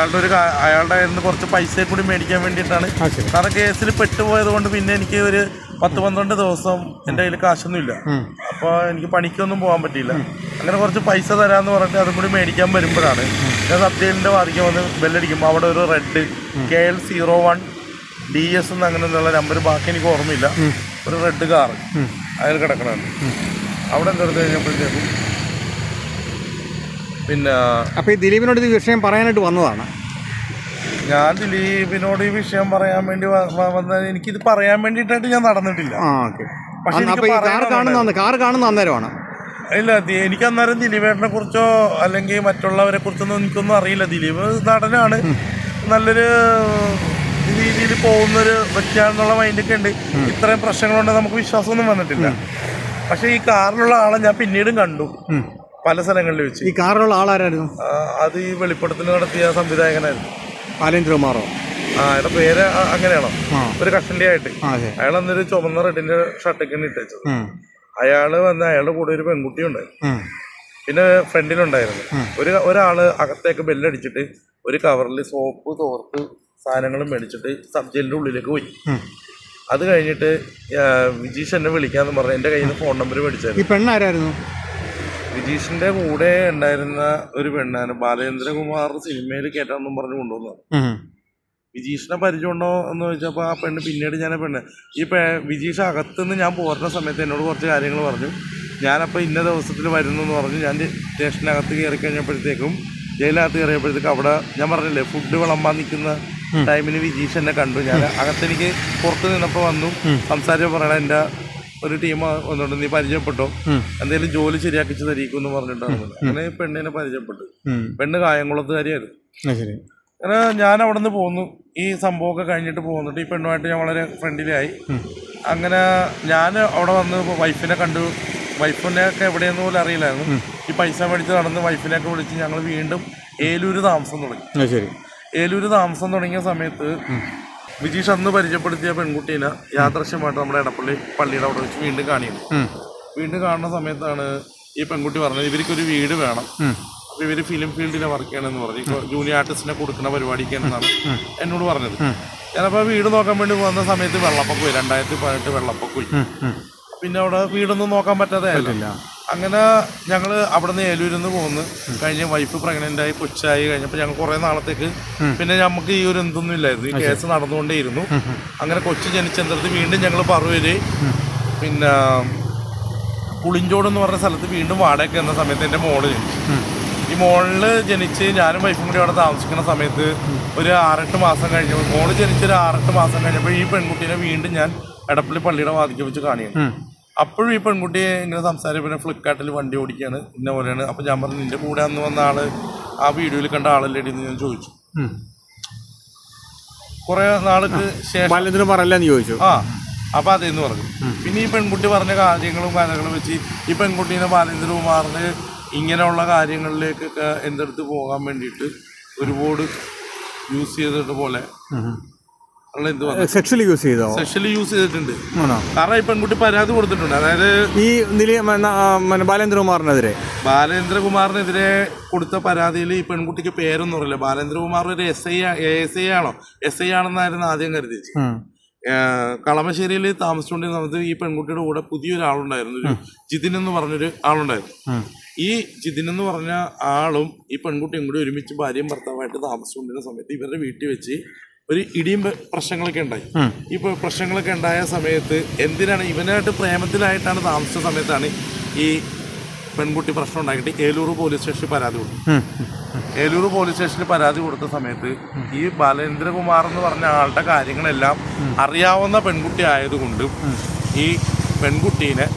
അയാളുടെ നിന്ന് കുറച്ച് പൈസ കൂടി മേടിക്കാൻ വേണ്ടിയിട്ടാണ്. കാരണം കേസിൽ പെട്ടുപോയത് കൊണ്ട് പിന്നെ എനിക്ക് ഒരു 10-12 ദിവസം എൻ്റെ കയ്യിൽ കാശൊന്നുമില്ല. അപ്പോൾ എനിക്ക് പണിക്കൊന്നും പോകാൻ പറ്റിയില്ല. അങ്ങനെ കുറച്ച് പൈസ തരാമെന്ന് പറഞ്ഞിട്ട് അതും കൂടി മേടിക്കാൻ വരുമ്പോഴാണ് ഞാൻ സബ് ജയിലിൻ്റെ വാതിക്കൽ വന്ന് ബെല്ലടിക്കുമ്പോൾ അവിടെ ഒരു റെഡ് KL01 DS എന്ന് അങ്ങനെ എന്നുള്ള നമ്പർ ബാക്കി എനിക്ക് ഓർമ്മയില്ല, ഒരു റെഡ് കാർ അതിൽ കിടക്കണുണ്ട്. അവിടെ എന്തെടുത്ത് കഴിഞ്ഞപ്പോഴത്തേക്കും പിന്നെ അപ്പോൾ ഈ ദിലീപിനോട് ഈ വിഷയം പറയാനായിട്ട് വന്നതാണ്. ഞാൻ ദിലീപിനോട് ഈ വിഷയം പറയാൻ വേണ്ടി വന്നത് എനിക്കിത് പറയാൻ വേണ്ടിയിട്ടായിട്ട് ഞാൻ നടന്നിട്ടില്ല. കാർ കാണുന്ന അന്നേരമാണ്. ഇല്ല, എനിക്ക് അന്നേരം ദിലീപേട്ടനെ കുറിച്ചോ അല്ലെങ്കിൽ മറ്റുള്ളവരെ കുറിച്ചൊന്നും എനിക്കൊന്നും അറിയില്ല. ദിലീപ് നടനാണ്, നല്ലൊരു രീതിയിൽ പോകുന്നൊരു വ്യക്തിയാണെന്നുള്ള മൈൻഡൊക്കെ ഉണ്ട്. ഇത്രയും പ്രശ്നങ്ങളുണ്ട് നമുക്ക് വിശ്വാസമൊന്നും വന്നിട്ടില്ല. പക്ഷെ ഈ കാറിലുള്ള ആളെ ഞാൻ പിന്നീടും കണ്ടു പല സ്ഥലങ്ങളിൽ വെച്ച്. ഈ കാറിലുള്ള ആളാരായിരുന്നു? അത് ഈ വെളിപ്പെടുത്തൽ നടത്തിയ സംവിധായകനായിരുന്നു. ബാലേന്ദ്രകുമാറോ? അയാളുടെ പേര് അങ്ങനെയാണോ? ഒരു കഷണ്ടി ആയിട്ട് അയാൾ അന്നൊരു ചുമന്ന റെഡിന്റെ ഷർട്ടൊക്കെയാണ് ഇട്ടത്. അയാള് വന്ന് അയാളുടെ കൂടെ ഒരു പെൺകുട്ടി ഉണ്ടായിരുന്നു, പിന്നെ ഫ്രണ്ടിലുണ്ടായിരുന്നു. ഒരാള് അകത്തേക്ക് ബെല്ലടിച്ചിട്ട് ഒരു കവറിൽ സോപ്പ് തോർത്ത് സാധനങ്ങളും മേടിച്ചിട്ട് സബ് ജയിലിൻ്റെ ഉള്ളിലേക്ക് പോയി. അത് കഴിഞ്ഞിട്ട് വിജീഷ് എന്നെ വിളിക്കാന്ന് പറഞ്ഞു എൻ്റെ കയ്യിൽ നിന്ന് ഫോൺ നമ്പർ മേടിച്ചായിരുന്നു. ഈ പെണ്ണാരായിരുന്നു? വിജീഷിന്റെ കൂടെ ഉണ്ടായിരുന്ന ഒരു പെണ്ണാണ്. ബാലേന്ദ്രകുമാർ സിനിമയിൽ കേട്ടാന്നും പറഞ്ഞു കൊണ്ടുവന്നത്. വിജീഷിനെ പരിചയമുണ്ടോ എന്ന് ചോദിച്ചപ്പോൾ ആ പെണ്ണ് പിന്നീട് ഞാൻ ഈ വിജീഷ് അകത്തുനിന്ന് ഞാൻ പോരുന്ന സമയത്ത് എന്നോട് കുറച്ച് കാര്യങ്ങൾ പറഞ്ഞു. ഞാനപ്പോൾ ഇന്ന ദിവസത്തിൽ വരുന്നു എന്ന് പറഞ്ഞു. ഞാൻ സ്റ്റേഷനകത്ത് കയറി കഴിഞ്ഞപ്പോഴത്തേക്കും ജയിലകത്ത് കയറിയപ്പോഴത്തേക്കും അവിടെ ഞാൻ പറഞ്ഞില്ലേ ഫുഡ് വിളമ്പാൻ നിൽക്കുന്ന ടൈമിന് വിജീഷ് എന്നെ കണ്ടു. ഞാൻ അകത്തെനിക്ക് പുറത്ത് നിന്നപ്പോൾ വന്നു സംസാരിച്ചപ്പോൾ പറയണ എൻ്റെ ഒരു ടീം വന്നോണ്ട് നീ പരിചയപ്പെട്ടോ, എന്തെങ്കിലും ജോലി ശരിയാക്കിച്ച് തരീക്കുമെന്ന് പറഞ്ഞിട്ടാണ്. അങ്ങനെ പെണ്ണിനെ പരിചയപ്പെട്ടു. പെണ്ണ് കായംകുളത്തുകാരിയായിരുന്നു. അങ്ങനെ ഞാൻ അവിടെ നിന്ന് പോന്നു. ഈ സംഭവമൊക്കെ കഴിഞ്ഞിട്ട് പോകുന്നുണ്ട്. ഈ പെണ്ണുമായിട്ട് ഞാൻ വളരെ ഫ്രണ്ട്ലിയായി. അങ്ങനെ ഞാൻ അവിടെ വന്ന് വൈഫിനെ കണ്ടു. വൈഫിനെയൊക്കെ എവിടെയെന്ന് പോലും അറിയില്ലായിരുന്നു. ഈ പൈസ മേടിച്ച് നടന്ന് വൈഫിനെയൊക്കെ വിളിച്ച് ഞങ്ങൾ വീണ്ടും ഏലൂര് താമസം തുടങ്ങി. ഏലൂര് താമസം തുടങ്ങിയ സമയത്ത് വിജീഷ് അന്ന് പരിചയപ്പെടുത്തിയ പെൺകുട്ടീനെ യാദൃശ്യമായിട്ട് നമ്മുടെ എടപ്പള്ളി പള്ളിയുടെ അവിടെ വെച്ച് വീണ്ടും കാണിയിരുന്നു. വീണ്ടും കാണുന്ന സമയത്താണ് ഈ പെൺകുട്ടി പറഞ്ഞത് ഇവർക്കൊരു വീട് വേണം, അപ്പോൾ ഇവർ ഫിലിം ഫീൽഡിലെ വർക്ക് ചെയ്യണമെന്ന് പറഞ്ഞു. ഇപ്പോൾ ജൂനിയർ ആർട്ടിസ്റ്റിനെ കൊടുക്കുന്ന പരിപാടിക്കാണെന്നാണ് എന്നോട് പറഞ്ഞത്. ഞാനപ്പോൾ വീട് നോക്കാൻ വേണ്ടി പോകുന്ന സമയത്ത് വെള്ളപ്പൊക്കം പോയി, 2018 വെള്ളപ്പൊക്കം പോയി. പിന്നെ അവിടെ വീടൊന്നും നോക്കാൻ പറ്റാതെ ആയിട്ടില്ല. അങ്ങനെ ഞങ്ങൾ അവിടെ നിന്ന് ഏലൂരിൽ നിന്ന് പോകുന്നു. കഴിഞ്ഞ് വൈഫ് പ്രഗ്നൻ്റായി കൊച്ചായി കഴിഞ്ഞപ്പോൾ ഞങ്ങൾ കുറേ നാളത്തേക്ക് പിന്നെ നമുക്ക് ഈ ഒരു എന്തൊന്നും ഇല്ലായിരുന്നു. ഈ കേസ് നടന്നുകൊണ്ടേയിരുന്നു. അങ്ങനെ കൊച്ചു ജനിച്ചെന്തരത്ത് വീണ്ടും ഞങ്ങൾ പറവൂര് പിന്നെ പുളിഞ്ചോട് എന്ന് പറഞ്ഞ സ്ഥലത്ത് വീണ്ടും വാടകയ്ക്ക് എന്ന സമയത്ത് എൻ്റെ മോള് ജനിച്ചു. ഈ മോളില് ജനിച്ച് ഞാനും വൈഫും കൂടി അവിടെ താമസിക്കുന്ന സമയത്ത് ഒരു 6-8 മാസം കഴിഞ്ഞപ്പോൾ, മോള് ജനിച്ചൊരു 6-8 മാസം കഴിഞ്ഞപ്പോൾ ഈ പെൺകുട്ടീനെ വീണ്ടും ഞാൻ എടപ്പള്ളി പള്ളിയുടെ വാതിക്ക് വെച്ച് കാണിയാണ്. അപ്പോഴും ഈ പെൺകുട്ടിയെ ഇങ്ങനെ സംസാരിക്കും, പിന്നെ ഫ്ലിപ്കാർട്ടിൽ വണ്ടി ഓടിക്കുകയാണ്, ഇന്ന പോലെയാണ്. അപ്പം ഞാൻ പറഞ്ഞു, നിന്റെ കൂടെ അന്ന് വന്ന ആള് ആ വീഡിയോയിൽ കണ്ട ആളല്ലേ എന്ന് ഞാൻ ചോദിച്ചു. കുറെ നാൾക്ക് ശേഷം ചോദിച്ചു. അപ്പൊ അതേന്ന് പറഞ്ഞു. പിന്നെ ഈ പെൺകുട്ടി പറഞ്ഞ കാര്യങ്ങളും വെച്ച് ഈ പെൺകുട്ടീനെ ബാലേന്ദ്രകുമാറിന് ഇങ്ങനെയുള്ള കാര്യങ്ങളിലേക്കൊക്കെ എന്തെടുത്ത് പോകാൻ വേണ്ടിയിട്ട് ഒരുപാട് യൂസ് ചെയ്തിട്ട് പോലെ സെക്ഷലി യൂസ് ചെയ്തിട്ടുണ്ട്. കാരണം ഈ പെൺകുട്ടി പരാതി കൊടുത്തിട്ടുണ്ട്. അതായത് ഈ ബാലേന്ദ്രകുമാറിനെതിരെ കൊടുത്ത പരാതിയിൽ ഈ പെൺകുട്ടിക്ക് പേരൊന്നും അറിയില്ല. ബാലേന്ദ്രകുമാർ ഒരു എസ് ഐ ആണെന്നായിരുന്നു ആദ്യം കരുതിയത്. കളമശ്ശേരിയിൽ താമസിച്ചുകൊണ്ടിരുന്ന സമയത്ത് ഈ പെൺകുട്ടിയുടെ കൂടെ പുതിയൊരാളുണ്ടായിരുന്നു, ഒരു ജിതിൻ എന്ന് പറഞ്ഞൊരു ആളുണ്ടായിരുന്നു. ഈ ജിതിൻ എന്ന് പറഞ്ഞ ആളും ഈ പെൺകുട്ടിയും കൂടി ഒരുമിച്ച് ഭാര്യയും ഭർത്താവായിട്ട് താമസിച്ചുകൊണ്ടിരുന്ന സമയത്ത് ഇവരുടെ വീട്ടിൽ വെച്ച് ഒരു ഇടിയും പ്രശ്നങ്ങളൊക്കെ ഉണ്ടായി. ഈ പ്രശ്നങ്ങളൊക്കെ ഉണ്ടായ സമയത്ത് എന്തിനാണ് ഇവനായിട്ട് പ്രേമത്തിലായിട്ടാണ് താമസിച്ച സമയത്താണ് ഈ പെൺകുട്ടി പ്രശ്നം ഉണ്ടാക്കിയിട്ട് ഏലൂർ പോലീസ് സ്റ്റേഷനിൽ പരാതി കൊടുത്തു. ഏലൂർ പോലീസ് സ്റ്റേഷനിൽ പരാതി കൊടുത്ത സമയത്ത് ഈ ബാലേന്ദ്രകുമാർ എന്ന് പറഞ്ഞ ആളുടെ കാര്യങ്ങളെല്ലാം അറിയാവുന്ന പെൺകുട്ടി ആയതുകൊണ്ടും ഈ പെൺകുട്ടീനെ,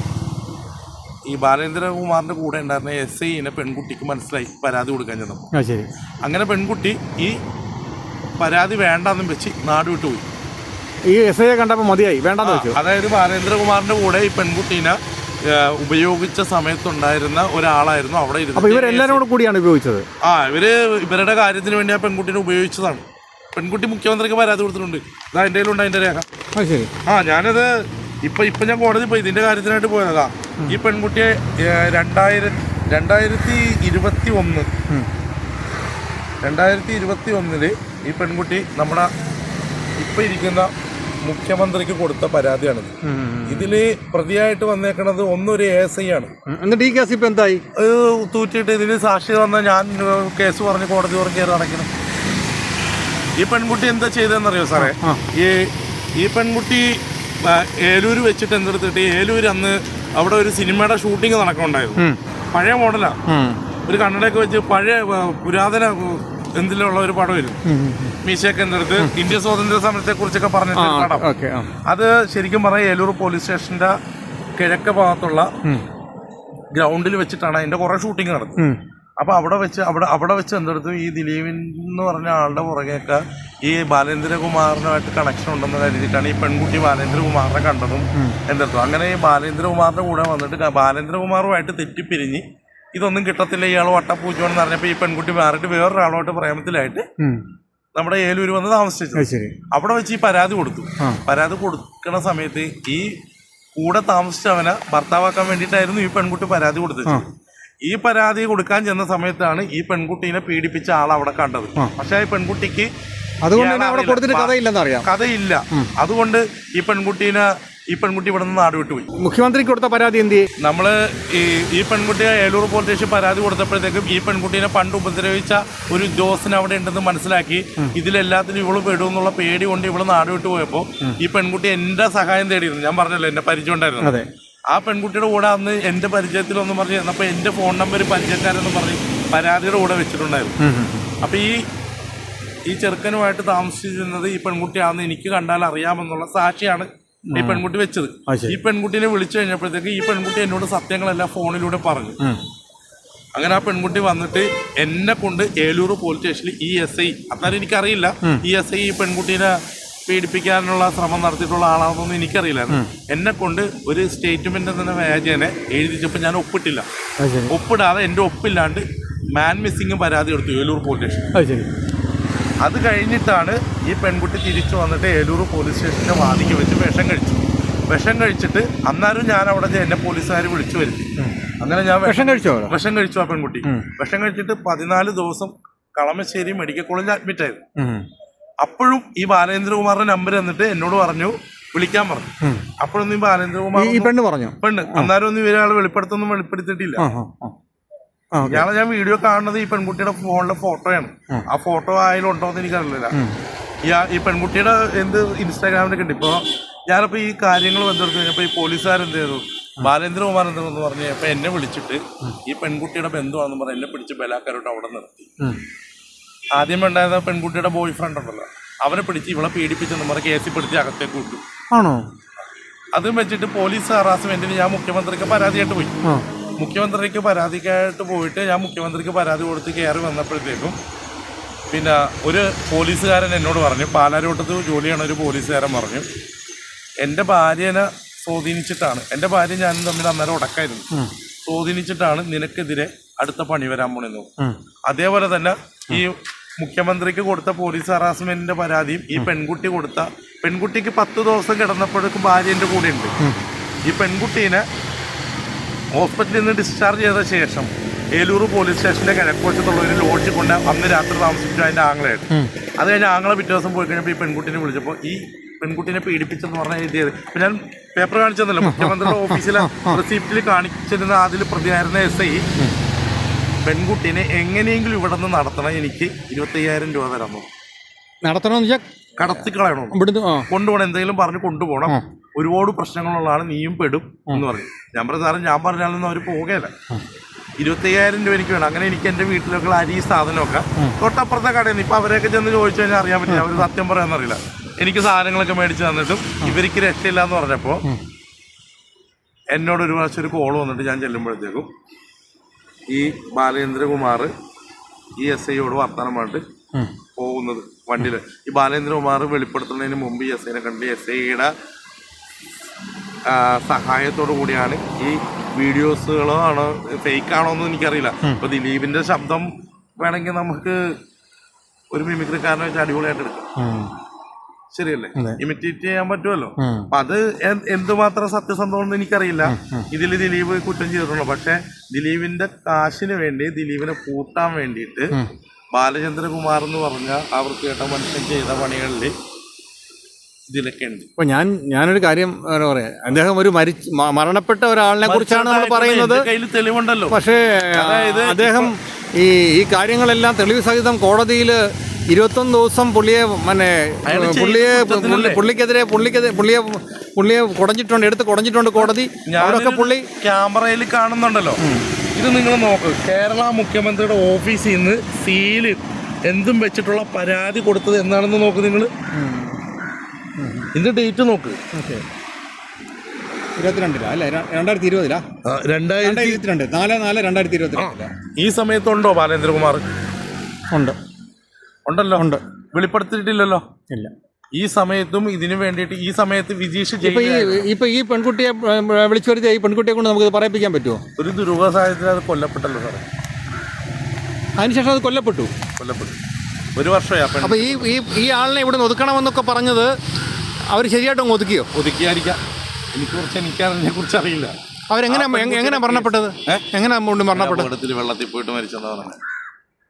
ഈ ബാലേന്ദ്രകുമാറിന്റെ കൂടെ ഉണ്ടായിരുന്ന SIനെ പെൺകുട്ടിക്ക് മനസ്സിലായി പരാതി കൊടുക്കാൻ ചെന്നപ്പോൾ. അങ്ങനെ പെൺകുട്ടി ഈ പരാതി വേണ്ടെന്നും വെച്ച് നാട് വിട്ടുപോയി. ഈ SIയെ കണ്ടപ്പോൾ മതിയായി, വേണ്ടെന്ന് വെച്ചു. അതായത് ബാലേന്ദ്രകുമാറിന്റെ കൂടെ ഈ പെൺകുട്ടീനെ ഉപയോഗിച്ച സമയത്തുണ്ടായിരുന്ന ഒരാളായിരുന്നു അവിടെ ഇരുന്നത്. ഇവരെല്ലാവരും കൂടിയാണ് ഉപയോഗിച്ചത്. ഇവരുടെ കാര്യത്തിന് വേണ്ടി ആ പെൺകുട്ടീനെ ഉപയോഗിച്ചതാണ്. പെൺകുട്ടി മുഖ്യമന്ത്രിക്ക് പരാതി കൊടുത്തിട്ടുണ്ട്. ഇതാ എൻ്റെ കയ്യിലുണ്ട് അതിന്റെ രേഖ. ഞാനത് ഇപ്പൊ ഞാൻ കോടതി പോയി ഇതിന്റെ കാര്യത്തിനായിട്ട് പോയതാ. ഈ പെൺകുട്ടിയെ 2021 ഈ പെൺകുട്ടി നമ്മുടെ ഇപ്പൊ ഇരിക്കുന്ന മുഖ്യമന്ത്രിക്ക് കൊടുത്ത പരാതിയാണിത്. ഇതില് പ്രതിയായിട്ട് വന്നേക്കണത് ഒന്നൊരു ASI ആണ്. എന്നിട്ട് ഈ കേസ് ഇപ്പൊ എന്തായി? തൂറ്റിട്ട് ഇതിന് സാക്ഷി വന്ന ഞാൻ കേസ് പറഞ്ഞ് കോടതി പറഞ്ഞ് കയറി അടയ്ക്കണം. ഈ പെൺകുട്ടി എന്താ ചെയ്തതെന്നറിയോ സാറേ? ഈ പെൺകുട്ടി ഏലൂര് വെച്ചിട്ട് എന്തെടുത്തിട്ട് ഏലൂര് അന്ന് അവിടെ ഒരു സിനിമയുടെ ഷൂട്ടിങ് നടക്കുന്നുണ്ടായിരുന്നു. പഴയ മോഡലാ, ഒരു കണ്ണടയൊക്കെ വെച്ച് പഴയ പുരാതന എന്തിലുള്ള ഒരു പടമായിരുന്നു. മീശയൊക്കെ എന്തെടുത്ത് ഇന്ത്യ സ്വാതന്ത്ര്യ സമരത്തെ കുറിച്ചൊക്കെ പറഞ്ഞിട്ട് പടം. അത് ശരിക്കും പറഞ്ഞാൽ ഏലൂർ പോലീസ് സ്റ്റേഷന്റെ കിഴക്ക് ഭാഗത്തുള്ള ഗ്രൗണ്ടിൽ വെച്ചിട്ടാണ് അതിന്റെ കുറെ ഷൂട്ടിങ് നടന്നത്. അപ്പൊ അവിടെ വെച്ച് എന്തെടുത്തു ഈ ദിലീപിൻ എന്ന് പറഞ്ഞ ആളുടെ പുറകെയൊക്കെ ഈ ബാലേന്ദ്രകുമാറിനുമായിട്ട് കണക്ഷൻ ഉണ്ടെന്ന് കരുതിയിട്ടാണ് ഈ പെൺകുട്ടി ബാലേന്ദ്രകുമാറിനെ കണ്ടതും എന്തെടുത്തു. അങ്ങനെ ഈ ബാലേന്ദ്രകുമാറിന്റെ കൂടെ വന്നിട്ട് ബാലേന്ദ്രകുമാറുമായിട്ട് തെറ്റിപ്പിരിഞ്ഞ് ഇതൊന്നും കിട്ടത്തില്ല, ഇയാൾ വട്ടപ്പൂച്ചോണെന്ന് പറഞ്ഞപ്പോൾ ഈ പെൺകുട്ടി മാറിയിട്ട് വേറൊരാളുമായിട്ട് പ്രേമത്തിലായിട്ട് നമ്മുടെ ഏലൂര് വന്ന് താമസിച്ചു. അവിടെ വെച്ച് ഈ പരാതി കൊടുത്തു. പരാതി കൊടുക്കുന്ന സമയത്ത് ഈ കൂടെ താമസിച്ചവനെ ഭർത്താവാക്കാൻ വേണ്ടിയിട്ടായിരുന്നു ഈ പെൺകുട്ടി പരാതി കൊടുത്തത്. ഈ പരാതി കൊടുക്കാൻ ചെന്ന സമയത്താണ് ഈ പെൺകുട്ടീനെ പീഡിപ്പിച്ച ആൾ അവിടെ കണ്ടത്. പക്ഷെ ഈ പെൺകുട്ടിക്ക് കഥയില്ല. അതുകൊണ്ട് ഈ പെൺകുട്ടി ഇവിടെ നിന്ന് നാട് വിട്ടുപോയി. മുഖ്യമന്ത്രിക്ക് കൊടുത്ത പരാതി എന്ത്? നമ്മള് ഈ പെൺകുട്ടിയെ ഏലൂർ പോലീസ് സ്റ്റേഷൻ പരാതി കൊടുത്തപ്പോഴത്തേക്കും ഈ പെൺകുട്ടീനെ പണ്ട് ഉപദ്രവിച്ച ഒരു ഉദ്യോഗസ്ഥൻ അവിടെ ഉണ്ടെന്ന് മനസ്സിലാക്കി ഇതിലെല്ലാത്തിനും ഇവള് പെടും എന്നുള്ള പേടി കൊണ്ട് ഇവള് നാട് വിട്ടു പോയപ്പോ ഈ പെൺകുട്ടി എന്റെ സഹായം തേടിയിരുന്നു. ഞാൻ പറഞ്ഞല്ലോ എന്റെ പരിചയം ഉണ്ടായിരുന്നു. ആ പെൺകുട്ടിയുടെ കൂടെ അന്ന് എന്റെ പരിചയത്തിലൊന്നും പറഞ്ഞ് ചെന്നപ്പോൾ എന്റെ ഫോൺ നമ്പർ പരിചയക്കാരെന്ന് പറഞ്ഞ് പരാതിയുടെ കൂടെ വെച്ചിട്ടുണ്ടായിരുന്നു. അപ്പൊ ഈ ചെറുക്കനുമായിട്ട് താമസിച്ചിരുന്നത് ഈ പെൺകുട്ടിയാണെന്ന് എനിക്ക് കണ്ടാൽ അറിയാമെന്നുള്ള സാക്ഷിയാണ് ഈ പെൺകുട്ടി വെച്ചത്. ഈ പെൺകുട്ടീനെ വിളിച്ചു കഴിഞ്ഞപ്പോഴത്തേക്ക് ഈ പെൺകുട്ടി എന്നോട് സത്യങ്ങളെല്ലാം ഫോണിലൂടെ പറഞ്ഞു. അങ്ങനെ ആ പെൺകുട്ടി വന്നിട്ട് എന്നെ കൊണ്ട് ഏലൂർ പോലീസ് സ്റ്റേഷനിൽ ഈ SI, അന്നേരം എനിക്കറിയില്ല ഈ SI ഈ പെൺകുട്ടീനെ പീഡിപ്പിക്കാനുള്ള ശ്രമം നടത്തിയിട്ടുള്ള ആളാണെന്നൊന്നും എനിക്കറിയില്ലായിരുന്നു. എന്നെ കൊണ്ട് ഒരു സ്റ്റേറ്റ്മെന്റ് എന്ന വ്യാജേനെ എഴുതിച്ചപ്പോൾ ഞാൻ ഒപ്പിട്ടില്ല. ഒപ്പിടാതെ എൻ്റെ ഒപ്പില്ലാണ്ട് മാൻ മിസ്സിംഗ് പരാതി എടുത്തു ഏലൂർ പോലീസ് സ്റ്റേഷൻ. അത് കഴിഞ്ഞിട്ടാണ് ഈ പെൺകുട്ടി തിരിച്ചു വന്നിട്ട് ഏലൂർ പോലീസ് സ്റ്റേഷന്റെ വാതിക്ക് വെച്ച് വിഷം കഴിച്ചിട്ട് അന്നേരം ഞാൻ അവിടെ എന്നെ പോലീസുകാർ വിളിച്ചു വരുത്തി. അങ്ങനെ ഞാൻ വിഷം കഴിച്ചു. ആ പെൺകുട്ടി വിഷം കഴിച്ചിട്ട് 14 ദിവസം കളമശ്ശേരി മെഡിക്കൽ കോളേജിൽ അഡ്മിറ്റ് ആയിരുന്നു. അപ്പോഴും ഈ ബാലേന്ദ്രകുമാറിന്റെ നമ്പർ എന്നിട്ട് എന്നോട് പറഞ്ഞു, വിളിക്കാൻ പറഞ്ഞു. അപ്പോഴൊന്നും ഈ ബാലേന്ദ്രകുമാർ പെണ്ണ് അന്നേരം ഒന്നും ഇവരാൾ വെളിപ്പെടുത്തിയിട്ടില്ല. ഇയാളെ ഞാൻ വീഡിയോ കാണുന്നത് ഈ പെൺകുട്ടിയുടെ ഫോണിലെ ഫോട്ടോയാണ്. ആ ഫോട്ടോ അതിലുണ്ടോ എന്ന് എനിക്കറിയില്ല. ഈ പെൺകുട്ടിയുടെ എന്ത് ഇൻസ്റ്റാഗ്രാമിലൊക്കെ ഉണ്ട്. ഇപ്പോൾ ഞാനിപ്പോൾ ഈ കാര്യങ്ങൾ ബന്ധപ്പെട്ട് കഴിഞ്ഞപ്പോൾ ഈ പോലീസുകാരെന്ത് ചെയ്തു, ബാലേന്ദ്രകുമാർ എന്ന് പറഞ്ഞ് ഇപ്പം എന്നെ വിളിച്ചിട്ട് ഈ പെൺകുട്ടിയുടെ ബന്ധുവാണെന്ന് പറഞ്ഞ് എന്നെ പിടിച്ച് ബലാക്കാരോട്ട് അവിടെ നിർത്തി. ആദ്യം ഉണ്ടായിരുന്ന പെൺകുട്ടിയുടെ ബോയ് ഫ്രണ്ട് ഉണ്ടല്ലോ, അവനെ പിടിച്ച് ഇവളെ പീഡിപ്പിച്ചെന്ന് പറഞ്ഞ് കേസിൽ പെടുത്തി അകത്തേക്ക് വിട്ടു. ആണോ? അതും വെച്ചിട്ട് പോലീസ് ഹറാസ്മെന്റിന് ഞാൻ മുഖ്യമന്ത്രിക്ക് പരാതിയായിട്ട് പോയി. മുഖ്യമന്ത്രിക്ക് പരാതിക്കായിട്ട് പോയിട്ട് ഞാൻ മുഖ്യമന്ത്രിക്ക് പരാതി കൊടുത്ത് കയറി വന്നപ്പോഴത്തേക്കും പിന്നെ ഒരു പോലീസുകാരൻ എന്നോട് പറഞ്ഞു, പാലാരോട്ടത്ത് ജോലി ചെയ്യണ ഒരു പോലീസുകാരൻ പറഞ്ഞു, എൻ്റെ ഭാര്യനെ സ്വാധീനിച്ചിട്ടാണ്, എൻ്റെ ഭാര്യ ഞാനും തമ്മിൽ അന്നേരം ഉടക്കായിരുന്നു, സ്വാധീനിച്ചിട്ടാണ് നിനക്കെതിരെ അടുത്ത പണി വരാൻ പോണെന്ന്. അതേപോലെ തന്നെ ഈ മുഖ്യമന്ത്രിക്ക് കൊടുത്ത പോലീസ് ഹറാസ്മെന്റിന്റെ പരാതിയും ഈ പെൺകുട്ടിക്ക് 10 ദിവസം കിടന്നപ്പോഴേക്കും ഭാര്യൻ്റെ കൂടെ ഉണ്ട്. ഈ പെൺകുട്ടീനെ ഹോസ്പിറ്റലിൽ നിന്ന് ഡിസ്ചാർജ് ചെയ്ത ശേഷം ഏലൂർ പോലീസ് സ്റ്റേഷന്റെ കിഴക്കോട്ടത്തുള്ള ഒരു ലോഡ്ജിൽ കൊണ്ട് അന്ന് രാത്രി താമസിച്ചു അതിൻ്റെ ആങ്ങളയായിട്ട്. അത് കഴിഞ്ഞ് ആങ്ങളെ പിറ്റേ ദിവസം പോയി കഴിഞ്ഞപ്പോൾ ഈ പെൺകുട്ടീനെ വിളിച്ചപ്പോൾ ഈ പെൺകുട്ടീനെ പീഡിപ്പിച്ചെന്ന് പറഞ്ഞാൽ എഴുതിയത് ഞാൻ പേപ്പർ കാണിച്ചതല്ലോ, മുഖ്യമന്ത്രിയുടെ ഓഫീസിലെ റെസിപ്റ്റിൽ കാണിച്ചിരുന്ന അതിൽ പ്രതിയായിരുന്ന SI പെൺകുട്ടീനെ എങ്ങനെയെങ്കിലും ഇവിടെ നിന്ന് നടത്തണം, എനിക്ക് 25,000 രൂപ തരാമോ, നടത്തണമെന്ന് വെച്ചാൽ കടത്തിക്കളയണോ, കൊണ്ടുപോകണം, എന്തെങ്കിലും പറഞ്ഞ് കൊണ്ടുപോകണം, ഒരുപാട് പ്രശ്നങ്ങളുള്ളതാണ്, നീയും പെടും എന്ന് പറയും. ഞാൻ പറഞ്ഞു സാറേ ഞാൻ പറഞ്ഞാലൊന്നും അവർ പോകുകയില്ല, 25,000 രൂപ എനിക്ക് വേണം. അങ്ങനെ എനിക്ക് എൻ്റെ വീട്ടിലൊക്കെ അരി സാധനമൊക്കെ തൊട്ടപ്പുറത്തെ കടയിൽ നിന്ന് ഇപ്പം അവരെയൊക്കെ ചെന്ന് ചോദിച്ചു കഴിഞ്ഞാൽ അറിയാൻ പറ്റില്ല, അവർ സത്യം പറയാമെന്നറിയില്ല. എനിക്ക് സാധനങ്ങളൊക്കെ മേടിച്ച് തന്നിട്ടും ഇവർക്ക് രക്ഷയില്ല എന്ന് പറഞ്ഞപ്പോൾ എന്നോട് ഒരു പ്രാവശ്യം ഒരു കോൾ വന്നിട്ട് ഞാൻ ചെല്ലുമ്പോഴത്തേക്കും ഈ ബാലേന്ദ്രകുമാർ ഈ SIയോട് വർത്തമാനമായിട്ട് പോകുന്നത് വണ്ടിയിൽ. ഈ ബാലേന്ദ്രകുമാർ വെളിപ്പെടുത്തുന്നതിന് മുമ്പ് ഈ SIനെ കണ്ട് SIയുടെ സഹായത്തോടു കൂടിയാണ് ഈ വീഡിയോസുകളോ ആണോ ഫേക്കാണോ എന്ന് എനിക്കറിയില്ല. ഇപ്പോൾ ദിലീപിൻ്റെ ശബ്ദം വേണമെങ്കിൽ നമുക്ക് ഒരു മിമിക്രിക്കാരനെ വെച്ച് അടിപൊളിയായിട്ട് എടുക്കാം, ശരിയല്ലേ, ഇമിറ്റേറ്റ് ചെയ്യാൻ പറ്റുമല്ലോ. അപ്പൊ അത് എന്തുമാത്രം സത്യസന്ധമെന്ന് എനിക്കറിയില്ല. ഇതിൽ ദിലീപ് കുറ്റം ചെയ്തിട്ടുള്ളൂ. പക്ഷെ ദിലീപിന്റെ കാശിന് വേണ്ടി, ദിലീപിനെ കൂട്ടാൻ വേണ്ടിയിട്ട് ബാലചന്ദ്രകുമാർ എന്ന് പറഞ്ഞ ആ വൃത്തികെട്ട മനുഷ്യൻ ചെയ്ത പണികളിൽ ഇതിലൊക്കെ ഉണ്ട്. ഇപ്പൊ ഞാനൊരു കാര്യം പറയാം, അദ്ദേഹം ഒരു മരണപ്പെട്ട ഒരാളിനെ കുറിച്ചാണ് നമ്മൾ പറയുന്നത്, കയ്യിൽ തെളിവുണ്ടല്ലോ. പക്ഷേ അദ്ദേഹം ഈ കാര്യങ്ങളെല്ലാം തെളിവ് സഹിതം കോടതിയിൽ 21 ദിവസം പുള്ളിയെ കുടഞ്ഞിട്ടുണ്ട്, എടുത്ത് കുടഞ്ഞിട്ടുണ്ട് കോടതി. അവരൊക്കെ പുള്ളി ക്യാമറയിൽ കാണുന്നുണ്ടല്ലോ. ഇത് നിങ്ങൾ നോക്ക്, കേരള മുഖ്യമന്ത്രിയുടെ ഓഫീസിൽ നിന്ന് സീല് എന്തും വെച്ചിട്ടുള്ള പരാതി കൊടുത്തത് എന്നാണെന്ന് നോക്ക് നിങ്ങൾ. ഇതിന്റെ ഡേറ്റ് നോക്ക്, 22 അല്ലേ, 2020 2022 4/4/2022. ഈ സമയത്തുണ്ടോ ബാലേന്ദ്രകുമാർ? ഉണ്ടല്ലോ. വെളിപ്പെടുത്തിയിട്ടില്ലല്ലോ. ഇല്ല. ഈ സമയത്തും ഇതിനു വേണ്ടിയിട്ട് ഈ സമയത്ത് വിജീഷ് ഇപ്പൊ ഈ പെൺകുട്ടിയെ വിളിച്ചു വരുത്തിയ ഈ പെൺകുട്ടിയെ കൊണ്ട് നമുക്ക് പറയിപ്പിക്കാൻ പറ്റുമോ? ഒരു ദുരൂഹ സാഹചര്യത്തിൽ അത് കൊല്ലപ്പെട്ടല്ലോ സാറേ. അതിനുശേഷം അത് കൊല്ലപ്പെട്ടു. 1 വർഷമായി. അപ്പൊ ഈ ആളിനെ ഇവിടെ ഒതുക്കണമെന്നൊക്കെ പറഞ്ഞത് അവർ ശരിയായിട്ടും ഒതുക്കിയായിരിക്കാം. എനിക്കതിനെ കുറിച്ച് അറിയില്ല. അവരെങ്ങനെ മരണപ്പെട്ടത്? എങ്ങനെ മരണപ്പെട്ടത്? വെള്ളത്തിൽ പോയിട്ട് മരിച്ചെന്നാണ്.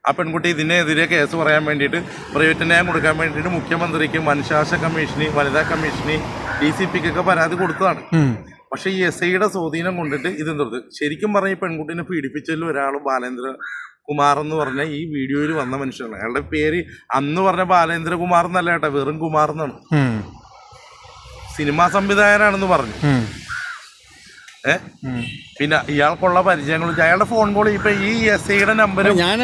ആ പെൺകുട്ടി ഇതിനെതിരെ കേസ് പറയാൻ വേണ്ടിയിട്ട്, പ്രൈവറ്റ് ന്യായം കൊടുക്കാൻ വേണ്ടിയിട്ട് മുഖ്യമന്ത്രിക്ക്, മനുഷ്യാവകാശ കമ്മീഷന്, വനിതാ കമ്മീഷന്, DCPക്കൊക്കെ പരാതി കൊടുത്തതാണ്. പക്ഷേ ഈ SIയുടെ സ്വാധീനം കൊണ്ടിട്ട് ഇതെന്തത് ശരിക്കും പറഞ്ഞ ഈ പെൺകുട്ടീനെ പീഡിപ്പിച്ചതിൽ ഒരാൾ ബാലേന്ദ്രകുമാർ എന്ന് പറഞ്ഞ ഈ വീഡിയോയിൽ വന്ന മനുഷ്യനാണ്. അയാളുടെ പേര് അന്ന് പറഞ്ഞ ബാലേന്ദ്രകുമാർ എന്നല്ല കേട്ടോ, വെറും കുമാർ എന്നാണ്. സിനിമാ സംവിധായകനാണെന്ന് പറഞ്ഞു. പിന്നെ ഇയാൾക്കുള്ള പരിചയങ്ങൾ, അയാളുടെ ഫോൺ കോൾ, ഇപ്പൊ ഈ SIയുടെ നമ്പറും ഞാൻ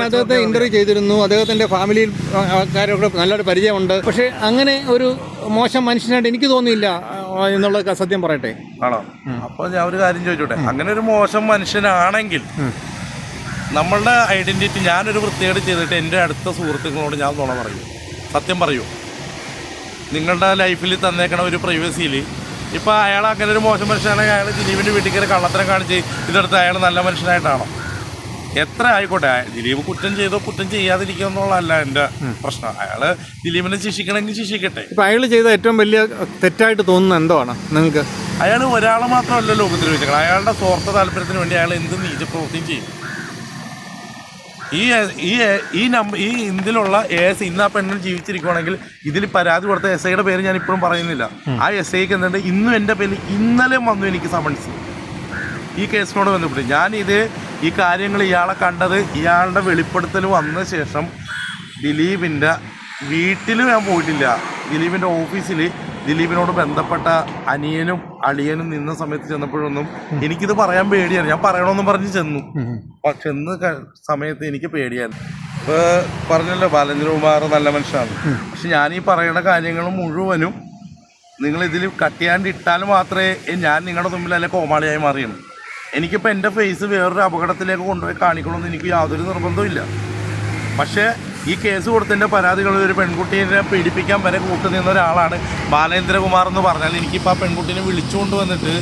അദ്ദേഹത്തെ ഇന്റർവ്യൂ ചെയ്തിരുന്നു. അദ്ദേഹത്തിന്റെ ഫാമിലിയിൽ ആൾക്കാരൊക്കെ നല്ലൊരു പരിചയമുണ്ട്. പക്ഷെ അങ്ങനെ ഒരു മോശം മനുഷ്യനായിട്ട് എനിക്ക് തോന്നിയില്ല എന്നുള്ള സത്യം പറയട്ടെ. ആണോ? അപ്പൊ ഞാൻ ഒരു കാര്യം ചോദിച്ചോട്ടെ, അങ്ങനെ ഒരു മോശം മനുഷ്യനാണെങ്കിൽ നമ്മളുടെ ഐഡന്റിറ്റി, ഞാനൊരു വൃത്തികേട് ചെയ്തിട്ട് എൻ്റെ അടുത്ത സുഹൃത്തുക്കളോട് ഞാൻ നുണ പറയൂ, സത്യം പറയൂ? നിങ്ങളുടെ ലൈഫിൽ തന്നേക്കണ ഒരു പ്രൈവസിയിൽ ഇപ്പം അയാൾ അങ്ങനെ ഒരു മോശം മനുഷ്യനാണെങ്കിൽ അയാൾ ദിലീപിൻ്റെ വീട്ടിൽ കയറി കള്ളത്തരം കാണിച്ച് ഇതെടുത്ത് അയാൾ നല്ല മനുഷ്യനായിട്ടാണോ? എത്ര ആയിക്കോട്ടെ, ദിലീപ് കുറ്റം ചെയ്തോ കുറ്റം ചെയ്യാതിരിക്കുക എന്നുള്ളതല്ല എൻ്റെ പ്രശ്നം. അയാൾ ദിലീപിനെ ശിക്ഷിക്കണമെങ്കിൽ ശിക്ഷിക്കട്ടെ. ഇപ്പം അയാൾ ചെയ്ത ഏറ്റവും വലിയ തെറ്റായിട്ട് തോന്നുന്നത് എന്താണ് നിങ്ങൾക്ക്? അയാൾ ഒരാളെ മാത്രമല്ലല്ലോ ഉപദ്രവിച്ചേക്കണം. അയാളുടെ സ്വാർത്ഥ താല്പര്യത്തിന് വേണ്ടി അയാൾ എന്ത് നീചപ്രവൃത്തിയും ചെയ്യും. ഈ ഇതിലുള്ള ഇന്ന് ആ പെണ്ണിൽ ജീവിച്ചിരിക്കുകയാണെങ്കിൽ ഇതിൽ പരാതി കൊടുത്ത SIയുടെ പേര് ഞാൻ ഇപ്പോഴും പറയുന്നില്ല. ആ SIക്ക് എന്തുണ്ട്, ഇന്നും എൻ്റെ പേരിൽ ഇന്നലെ വന്നു എനിക്ക് സമൻസ് ഈ കേസിനോട് ബന്ധപ്പെട്ട്. ഈ കാര്യങ്ങൾ ഇയാളെ കണ്ടത് ഇയാളുടെ വെളിപ്പെടുത്തൽ വന്ന ശേഷം ദിലീപിൻ്റെ വീട്ടിൽ ഞാൻ പോയിട്ടില്ല, ദിലീപിൻ്റെ ഓഫീസിൽ ദിലീപിനോട് ബന്ധപ്പെട്ട അനിയനും അളിയനും നിന്ന സമയത്ത് ചെന്നപ്പോഴൊന്നും എനിക്കിത് പറയാൻ പേടിയായിരുന്നു. ഞാൻ പറയണമെന്നും പറഞ്ഞ് ചെന്നു. സമയത്ത് എനിക്ക് പേടിയായിരുന്നു. ഇപ്പോൾ പറഞ്ഞല്ലോ ബാലേന്ദ്രകുമാർ നല്ല മനുഷ്യനാണ്. പക്ഷെ ഞാൻ ഈ പറയുന്ന കാര്യങ്ങൾ മുഴുവനും നിങ്ങളിതിൽ കട്ട് ചെയ്യാണ്ട് ഇട്ടാൽ മാത്രമേ ഞാൻ നിങ്ങളുടെ മുമ്പിൽ അല്ലെ കോമാളിയായി മാറിയുള്ളൂ. എനിക്കിപ്പോൾ എൻ്റെ ഫേസ് വേറൊരു അപകടത്തിലേക്ക് കൊണ്ടുപോയി കാണിക്കണമെന്ന് എനിക്ക് യാതൊരു നിർബന്ധവും ഇല്ല. പക്ഷേ ഈ കേസ് കൊടുത്തതിൻ്റെ പരാതികൾ ഒരു പെൺകുട്ടീനെ പീഡിപ്പിക്കാൻ വരെ കൂട്ടുനിന്ന ഒരാളാണ് ബാലേന്ദ്രകുമാർ എന്ന് പറഞ്ഞാൽ എനിക്കിപ്പോൾ ആ പെൺകുട്ടീനെ വിളിച്ചുകൊണ്ട് വന്നിട്ട്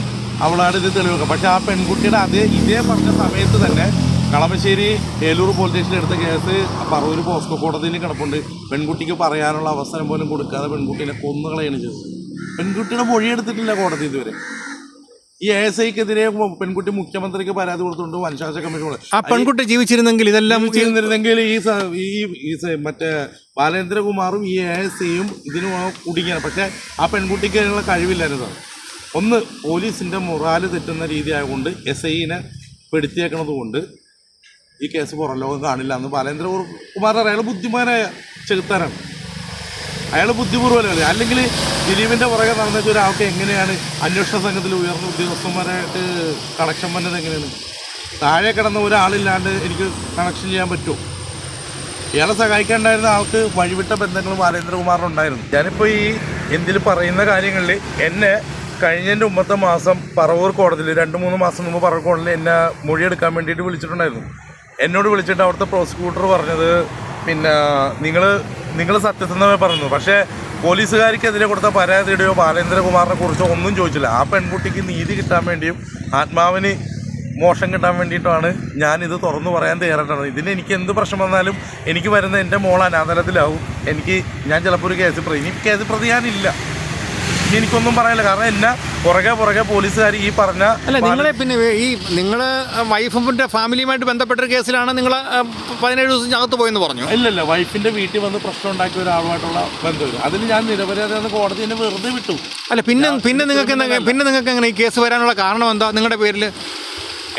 അവളാണ് ഇത് തെളിവെക്കുക. പക്ഷേ ആ പെൺകുട്ടിയുടെ ഇതേ പറഞ്ഞ സമയത്ത് തന്നെ കളമശ്ശേരി ഏലൂർ പോലീസ് സ്റ്റേഷനിൽ എടുത്ത കേസ് പറവൂർ പോസ്കോ കോടതിയിൽ കിടപ്പുണ്ട്. പെൺകുട്ടിക്ക് പറയാനുള്ള അവസരം പോലും കൊടുക്കാതെ പെൺകുട്ടീനെ കൊന്നുകളയാണ് ചെയ്തത്. പെൺകുട്ടിയുടെ മൊഴിയെടുത്തിട്ടില്ല കോടതി ഇതുവരെ. ഈ ASIക്കെതിരെ പെൺകുട്ടി മുഖ്യമന്ത്രിക്ക് പരാതി കൊടുത്തുകൊണ്ട് വംശനാശ കമ്മീഷൻ ആ പെൺകുട്ടി ജീവിച്ചിരുന്നെങ്കിൽ ഇതെല്ലാം ജീവിച്ചിരുന്നിരുന്നെങ്കിൽ ഈ മറ്റേ ബാലേന്ദ്രകുമാറും ഈ ASIയും ഇതിന് കുടുങ്ങിയാണ്. പക്ഷേ ആ പെൺകുട്ടിക്ക് അതിനുള്ള കഴിവില്ലായിരുന്നു. ഒന്ന്, പോലീസിൻ്റെ മൊറാല് തെറ്റുന്ന രീതി ആയതുകൊണ്ട് SIനെ പെടുത്തിയേക്കണത് കൊണ്ട് ഈ കേസ് പുറം ലോകം കാണില്ല എന്ന് ബാലേന്ദ്രകുമാർ അയാൾ ബുദ്ധിമാനായ ചെകുത്താനാണ്. അയാൾ ബുദ്ധിപൂർവ്വമല്ലേ. അല്ലെങ്കിൽ ദിലീപിൻ്റെ പുറകെ നടന്ന ഒരാൾക്ക് എങ്ങനെയാണ് അന്വേഷണ സംഘത്തിൽ ഉയർന്ന ഉദ്യോഗസ്ഥന്മാരായിട്ട് കണക്ഷൻ വന്നത്? എങ്ങനെയാണ്? താഴെ കിടന്ന ഒരാളില്ലാണ്ട് എനിക്ക് കണക്ഷൻ ചെയ്യാൻ പറ്റുമോ? ഇയാളെ സഹായിക്കാണ്ടായിരുന്ന ആൾക്ക് വഴിവിട്ട ബന്ധങ്ങൾ ബാലേന്ദ്രകുമാറിനുണ്ടായിരുന്നു. ഞാനിപ്പോൾ ഈ എന്തിൽ പറയുന്ന കാര്യങ്ങളിൽ എന്നെ കഴിഞ്ഞതിൻ്റെ മുമ്പത്തെ മാസം പറവൂർ കോടതിയിൽ 2-3 മാസം മുമ്പ് പറവൂർ കോടതിയിൽ എന്നെ മൊഴിയെടുക്കാൻ വേണ്ടിയിട്ട് വിളിച്ചിട്ടുണ്ടായിരുന്നു. എന്നോട് വിളിച്ചിട്ട് അവിടുത്തെ പ്രോസിക്യൂട്ടർ പറഞ്ഞത് പിന്നെ നിങ്ങൾ സത്യസന്ധമായി പറഞ്ഞു. പക്ഷേ പോലീസുകാർക്കെതിരെ കൊടുത്ത പരാതിയുടെയോ ബാലേന്ദ്രകുമാറിനെ കുറിച്ചോ ഒന്നും ചോദിച്ചില്ല. ആ പെൺകുട്ടിക്ക് നീതി കിട്ടാൻ വേണ്ടിയും ആത്മാവിന് മോശം കിട്ടാൻ വേണ്ടിയിട്ടാണ് ഞാനിത് തുറന്നു പറയാൻ തയ്യാറായിട്ടാണ്. ഇതിന് എനിക്ക് എന്ത് പ്രശ്നം വന്നാലും എനിക്ക് വരുന്ന എൻ്റെ മോൾ അനാഥലത്തിലാവും. ഞാൻ ചിലപ്പോൾ ഒരു കേസ് പ്രതി ഞാനില്ല. എനിക്കൊന്നും പറയാനില്ല. കാരണം എന്നെ പുറകെ പോലീസുകാർ ഈ പറഞ്ഞ നിങ്ങളെ പിന്നെ ഈ നിങ്ങൾ വൈഫിൻ്റെ ഫാമിലിയുമായിട്ട് ബന്ധപ്പെട്ടൊരു കേസിലാണ് നിങ്ങൾ 17 ദിവസം അകത്ത് പോയെന്ന് പറഞ്ഞു. ഇല്ലല്ല, വൈഫിൻ്റെ വീട്ടിൽ വന്ന് പ്രശ്നം ഉണ്ടാക്കിയ ഒരാളുമായിട്ടുള്ള ബന്ധമില്ല. അതിൽ ഞാൻ നിരപരാധിയാണെന്ന് കോടതി എന്നെ വെറുതെ വിട്ടു. അല്ല പിന്നെ നിങ്ങൾക്ക് എങ്ങനെ ഈ കേസ് വരാനുള്ള കാരണം എന്താ? നിങ്ങളുടെ പേരിൽ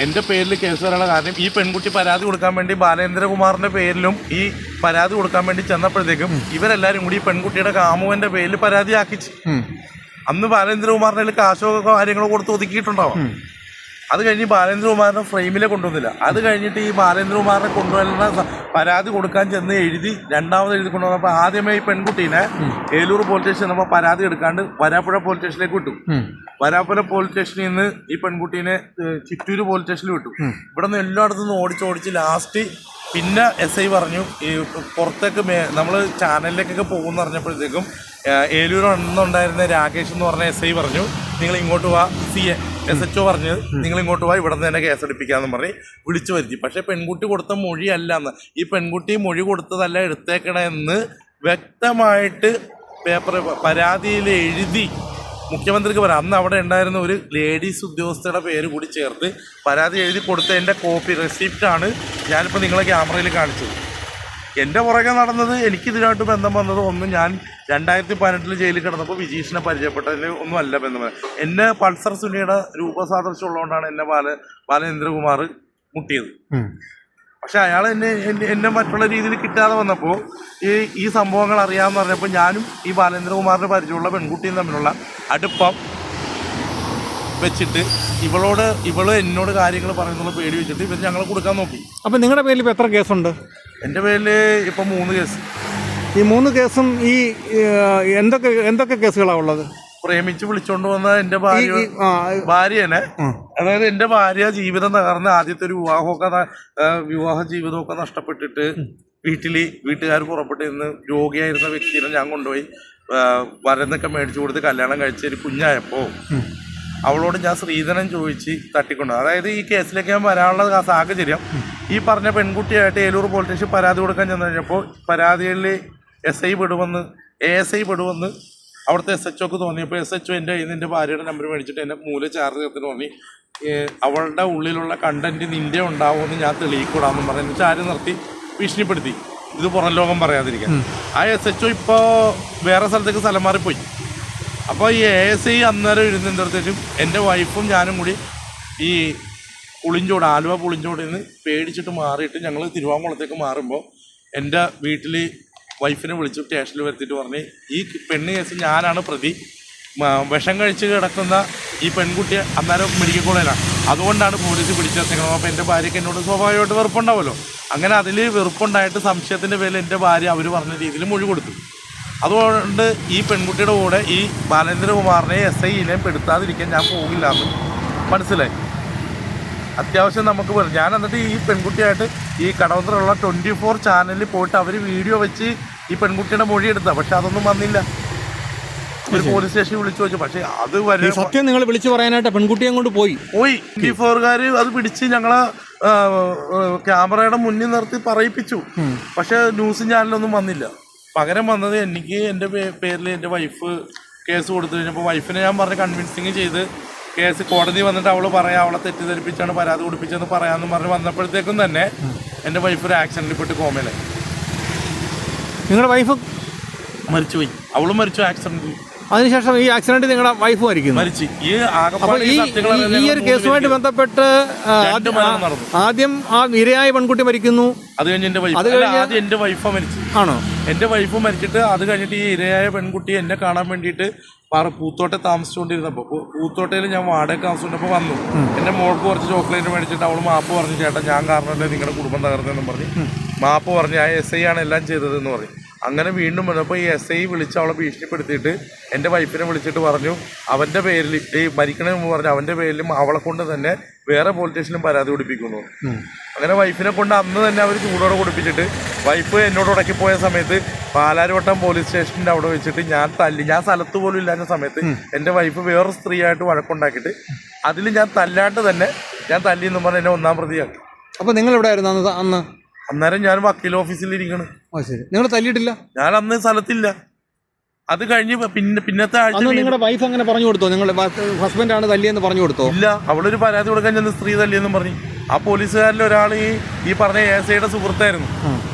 എൻ്റെ പേരിൽ കേസ് വരാനുള്ള കാരണം ഈ പെൺകുട്ടി പരാതി കൊടുക്കാൻ വേണ്ടി ബാലേന്ദ്രകുമാറിൻ്റെ പേരിലും ഈ പരാതി കൊടുക്കാൻ വേണ്ടി ചെന്നപ്പോഴത്തേക്കും ഇവരെല്ലാവരും കൂടി ഈ പെൺകുട്ടിയുടെ കാമുവിൻ്റെ പേരിൽ പരാതിയാക്കിച്ച്. അന്ന് ബാലേന്ദ്രകുമാറിൻ്റെ കാശോ കാര്യങ്ങളോ കൊടുത്ത് ഒതുക്കിയിട്ടുണ്ടാവാം. അത് കഴിഞ്ഞ് ബാലേന്ദ്രകുമാറിനെ ഫ്രെയിമിലെ കൊണ്ടുവന്നില്ല. അത് കഴിഞ്ഞിട്ട് ഈ ബാലേന്ദ്രകുമാറിനെ കൊണ്ടുവരുന്ന പരാതി കൊടുക്കാൻ ചെന്ന് രണ്ടാമത് എഴുതി കൊണ്ടുവന്നപ്പോൾ ആദ്യമേ ഈ പെൺകുട്ടീനെ ഏലൂർ പോലീസ് സ്റ്റേഷൻ ചെന്നപ്പോൾ പരാതി എടുക്കാണ്ട് വരാപ്പുഴ പോലീസ് സ്റ്റേഷനിലേക്ക് വിട്ടു. വരാപ്പുഴ പോലീസ് സ്റ്റേഷനിൽ നിന്ന് ഈ പെൺകുട്ടീനെ ചിറ്റൂര് പോലീസ് സ്റ്റേഷനിൽ വിട്ടു. ഇവിടെ നിന്ന് എല്ലായിടത്തു നിന്ന് ഓടിച്ച് ലാസ്റ്റ് പിന്നെ SI പറഞ്ഞു ഈ പുറത്തേക്ക് നമ്മൾ ചാനലിലേക്കൊക്കെ പോകുമെന്ന് പറഞ്ഞപ്പോഴത്തേക്കും ഏലൂർ അന്നുണ്ടായിരുന്ന രാകേഷ് എന്ന് പറഞ്ഞ SI പറഞ്ഞു നിങ്ങൾ ഇങ്ങോട്ട് വാ. SHO പറഞ്ഞ് നിങ്ങൾ ഇങ്ങോട്ട് വാ, ഇവിടെ നിന്ന് തന്നെ കേസെടുപ്പിക്കാമെന്ന് പറഞ്ഞ് വിളിച്ചു വരുത്തി. പക്ഷേ പെൺകുട്ടി കൊടുത്ത മൊഴിയല്ല എന്ന്, ഈ പെൺകുട്ടി മൊഴി കൊടുത്തതല്ല എടുത്തേക്കണമെന്ന് വ്യക്തമായിട്ട് പരാതിയിൽ എഴുതി മുഖ്യമന്ത്രിക്ക് പറയാം. അന്ന് അവിടെ ഉണ്ടായിരുന്ന ഒരു ലേഡീസ് ഉദ്യോഗസ്ഥയുടെ പേര് കൂടി ചേർത്ത് പരാതി എഴുതി കൊടുത്തതിൻ്റെ കോപ്പി റെസിപ്റ്റാണ് ഞാനിപ്പോൾ നിങ്ങളെ ക്യാമറയിൽ കാണിച്ചത്. എൻ്റെ പുറകെ നടന്നത് എനിക്കിതിനായിട്ട് ബന്ധം വന്നത് ഒന്ന്, ഞാൻ 2018 ജയിലിൽ കിടന്നപ്പോൾ വിജീഷിനെ പരിചയപ്പെട്ടതിന് ഒന്നും അല്ല ബന്ധം. എന്നെ പൾസർ സുനിയുടെ രൂപസാദൃശ്യം ഉള്ളതുകൊണ്ടാണ് എന്നെ ബാലേന്ദ്രകുമാർ മുട്ടിയത്. പക്ഷെ അയാൾ എന്നെ മറ്റുള്ള രീതിയിൽ കിട്ടാതെ വന്നപ്പോൾ ഈ സംഭവങ്ങൾ അറിയാമെന്ന് പറഞ്ഞപ്പോൾ ഞാനും ഈ ബാലേന്ദ്രകുമാറിന് പരിചയമുള്ള പെൺകുട്ടിയും തമ്മിലുള്ള അടുപ്പം വെച്ചിട്ട് ഇവള് എന്നോട് കാര്യങ്ങൾ പറയുന്നുള്ള പേടി വെച്ചിട്ട് ഇവർ ഞങ്ങൾ കൊടുക്കാൻ നോക്കി. അപ്പം നിങ്ങളുടെ പേരിൽ ഇപ്പോൾ എത്ര കേസുണ്ട്? എൻ്റെ പേരിൽ ഇപ്പം 3 കേസ്. ഈ 3 കേസും ഈ എന്തൊക്കെ കേസുകളാണ് ഉള്ളത്? പ്രേമിച്ച് വിളിച്ചോണ്ട് വന്ന എൻ്റെ ഭാര്യനെ, അതായത് എൻ്റെ ഭാര്യ ജീവിതം തകർന്ന് ആദ്യത്തെ ഒരു വിവാഹ ജീവിതമൊക്കെ നഷ്ടപ്പെട്ടിട്ട് വീട്ടുകാർ പുറപ്പെട്ട് ഇന്ന് രോഗിയായിരുന്ന വ്യക്തിനെ ഞാൻ കൊണ്ടുപോയി മരുന്നൊക്കെ മേടിച്ചു കൊടുത്ത് കല്യാണം കഴിച്ച് ഒരു കുഞ്ഞായപ്പോൾ അവളോട് ഞാൻ സ്ത്രീധനം ചോദിച്ച് തട്ടിക്കൊണ്ടു. അതായത് ഈ കേസിലേക്ക് ഞാൻ വരാനുള്ള സാഹചര്യം ഈ പറഞ്ഞ പെൺകുട്ടിയായിട്ട് ഏലൂർ പോലീസ് സ്റ്റേഷൻ പരാതി കൊടുക്കാൻ ചെന്ന് കഴിഞ്ഞപ്പോൾ പരാതിയിൽ ASI പെടുമെന്ന് അവിടുത്തെ SHOക്ക് തോന്നിയപ്പോൾ SHO എൻ്റെ കയ്യിൽ നിന്ന് എൻ്റെ ഭാര്യയുടെ നമ്പർ മേടിച്ചിട്ട് എന്നെ മൂല ചാർജ് ചേർത്തിട്ട് തോന്നി അവളുടെ ഉള്ളിലുള്ള കണ്ടന്റ് നിൻ്റെ ഉണ്ടാവുമെന്ന് ഞാൻ തെളിയിക്കൂടാന്ന് പറഞ്ഞു ചാരി നിർത്തി ഭീഷണിപ്പെടുത്തി. ഇത് പുറം ലോകം പറയാതിരിക്കാൻ. ആ SHO ഇപ്പോൾ വേറെ സ്ഥലത്തേക്ക് സ്ഥലം മാറിപ്പോയി. അപ്പോൾ ഈ ASI അന്നേരം ഇരുന്നിടത്തേക്കും എൻ്റെ വൈഫും ഞാനും കൂടി ഈ ആലുവ പുളിഞ്ചോടിൽ നിന്ന് പേടിച്ചിട്ട് മാറിയിട്ട് ഞങ്ങൾ തിരുവാങ്കുളത്തേക്ക് മാറുമ്പോൾ എൻ്റെ വീട്ടിൽ വൈഫിനെ വിളിച്ച് സ്റ്റേഷനിൽ വരുത്തിയിട്ട് പറഞ്ഞ് ഈ പെണ്ണ് കേസ് ഞാനാണ് പ്രതി, വിഷം കഴിച്ച് കിടക്കുന്ന ഈ പെൺകുട്ടിയെ അന്നേരം മെഡിക്കൽ കോളേജിലാണ്. അതുകൊണ്ടാണ് പോലീസ് പിടിച്ചെത്തിക്കണം. അപ്പോൾ എൻ്റെ ഭാര്യയ്ക്ക് എന്നോട് സ്വാഭാവികമായിട്ട് വെറുപ്പുണ്ടാവുമല്ലോ. അങ്ങനെ അതിൽ വെറുപ്പുണ്ടായിട്ട് സംശയത്തിൻ്റെ പേരിൽ എൻ്റെ ഭാര്യ അവർ പറഞ്ഞ രീതിയിൽ മൊഴി കൊടുത്തു. അതുകൊണ്ട് ഈ പെൺകുട്ടിയുടെ കൂടെ ഈ ബാലേന്ദ്രകുമാറിനെ SIയിനെയും പെടുത്താതിരിക്കാൻ ഞാൻ പോകില്ല എന്ന് മനസ്സിലായി. അത്യാവശ്യം നമുക്ക് ഞാൻ എന്നിട്ട് ഈ പെൺകുട്ടിയായിട്ട് ഈ കടവന്ത്രയുള്ള 24 ചാനലിൽ പോയിട്ട് അവർ വീഡിയോ വെച്ച് ഈ പെൺകുട്ടിയുടെ മൊഴി എടുത്താൽ, പക്ഷെ അതൊന്നും വന്നില്ല. ഒരു പോലീസ് സ്റ്റേഷനിൽ വിളിച്ചു വെച്ചു. പക്ഷേ അത് വരെ സത്യം നിങ്ങൾ വിളിച്ചു പറയാനായിട്ട് പെൺകുട്ടിയെ കൊണ്ട് പോയി 24കാർ അത് പിടിച്ച് ഞങ്ങളെ ക്യാമറയുടെ മുന്നിൽ നിർത്തി പറയിപ്പിച്ചു. പക്ഷെ ന്യൂസ് ചാനലൊന്നും വന്നില്ല. പകരം വന്നത് എനിക്ക് എൻ്റെ പേരിൽ എൻ്റെ വൈഫ് കേസ് കൊടുത്തു കഴിഞ്ഞപ്പോൾ വൈഫിനെ ഞാൻ പറഞ്ഞ് കൺവിൻസിങ് ചെയ്ത് കേസ് കോടതി വന്നിട്ട് അവൾ പറയാം അവളെ തെറ്റിദ്ധരിപ്പിച്ചാണ് പരാതി കൊടുപ്പിച്ചെന്ന് പറയാമെന്ന് പറഞ്ഞ് വന്നപ്പോഴത്തേക്കും തന്നെ എൻ്റെ വൈഫ് ഒരു ആക്സിഡൻറ്റിൽ പെട്ട് കോമയിലായി. നിങ്ങളുടെ വൈഫ് മരിച്ചുപോയി. അവളും മരിച്ചു ആക്സിഡൻറ്റിൽ. അതിനുശേഷം ഈ ആക്സിഡന്റ് നിങ്ങളുടെ വൈഫ് മരിച്ചു. ഈ ഒരു കേസുമായിട്ട് ബന്ധപ്പെട്ട് ആദ്യം ആ ഇരയായ പെൺകുട്ടി മരിക്കുന്നു. അത് കഴിഞ്ഞ് എൻ്റെ വൈഫ് മരിച്ചു. ആണോ? എൻ്റെ വൈഫ് മരിച്ചിട്ട് അത് കഴിഞ്ഞിട്ട് ഈ ഇരയായ പെൺകുട്ടി എന്നെ കാണാൻ വേണ്ടിയിട്ട് പൂത്തോട്ടെ താമസിച്ചുകൊണ്ടിരുന്നപ്പോൾ പൂത്തോട്ടയിൽ ഞാൻ വാടക താമസിച്ചുകൊണ്ടപ്പോൾ വന്നു. എൻ്റെ മോൾക്ക് കുറച്ച് ചോക്ലേറ്റ് മേടിച്ചിട്ട് അവൾ മാപ്പ് പറഞ്ഞു, ചേട്ടാ ഞാൻ കാരണമല്ലേ നിങ്ങളുടെ കുടുംബം തകർന്നെന്നും പറഞ്ഞ് മാപ്പ് പറഞ്ഞു. ആ SI ആണ് എല്ലാം ചെയ്തതെന്ന് പറഞ്ഞു. അങ്ങനെ വീണ്ടും വന്നപ്പോൾ ഈ SI വിളിച്ച് അവളെ ഭീഷണിപ്പെടുത്തിയിട്ട് എൻ്റെ വൈഫിനെ വിളിച്ചിട്ട് പറഞ്ഞു അവൻ്റെ പേരിൽ ഈ മരിക്കണമെന്ന് പറഞ്ഞു അവൻ്റെ പേരിലും അവളെ കൊണ്ട് തന്നെ വേറെ പോലീസ് സ്റ്റേഷനിലും പരാതി കൊടുപ്പിക്കുന്നു. അങ്ങനെ വൈഫിനെ കൊണ്ട് അന്ന് തന്നെ അവർ ചൂടോടെ കൊടുപ്പിച്ചിട്ട് വൈഫ് എന്നോട് ഉടക്കിപ്പോയ സമയത്ത് പാലാരിവട്ടം പോലീസ് സ്റ്റേഷൻ്റെ അവിടെ വെച്ചിട്ട് ഞാൻ സ്ഥലത്ത് പോലും ഇല്ലാത്ത സമയത്ത് എൻ്റെ വൈഫ് വേറൊരു സ്ത്രീയായിട്ട് വഴക്കുണ്ടാക്കിയിട്ട് അതിൽ ഞാൻ തല്ലാണ്ട് തന്നെ ഞാൻ തല്ലിയെന്നും പറഞ്ഞ് എന്നെ 1-ാം പ്രതിയാക്കി. അപ്പോൾ നിങ്ങൾ എവിടെ ആയിരുന്നു അന്ന്? അന്നേരം ഞാൻ വക്കീൽ ഓഫീസിൽ ഇരിക്കണം. നിങ്ങൾ തല്ലിയിട്ടില്ല? ഞാൻ അന്ന് സ്ഥലത്തില്ല. അത് കഴിഞ്ഞ് പിന്നത്തെ ആഴ്ച നിങ്ങളുടെ വൈഫ് അങ്ങനെ പറഞ്ഞു കൊടുത്തോ? നിങ്ങളുടെ ഹസ്ബൻഡാണ് തല്ലിയെന്ന് പറഞ്ഞു കൊടുത്തോ? ഇല്ല, അവളൊരു പരാതി കൊടുക്കാൻ ചെന്ന് സ്ത്രീ തല്ലിയെന്നും പറഞ്ഞു. ആ പോലീസുകാരിൽ ഒരാൾ ഈ പറഞ്ഞ SIയുടെ സുഹൃത്തായിരുന്നു.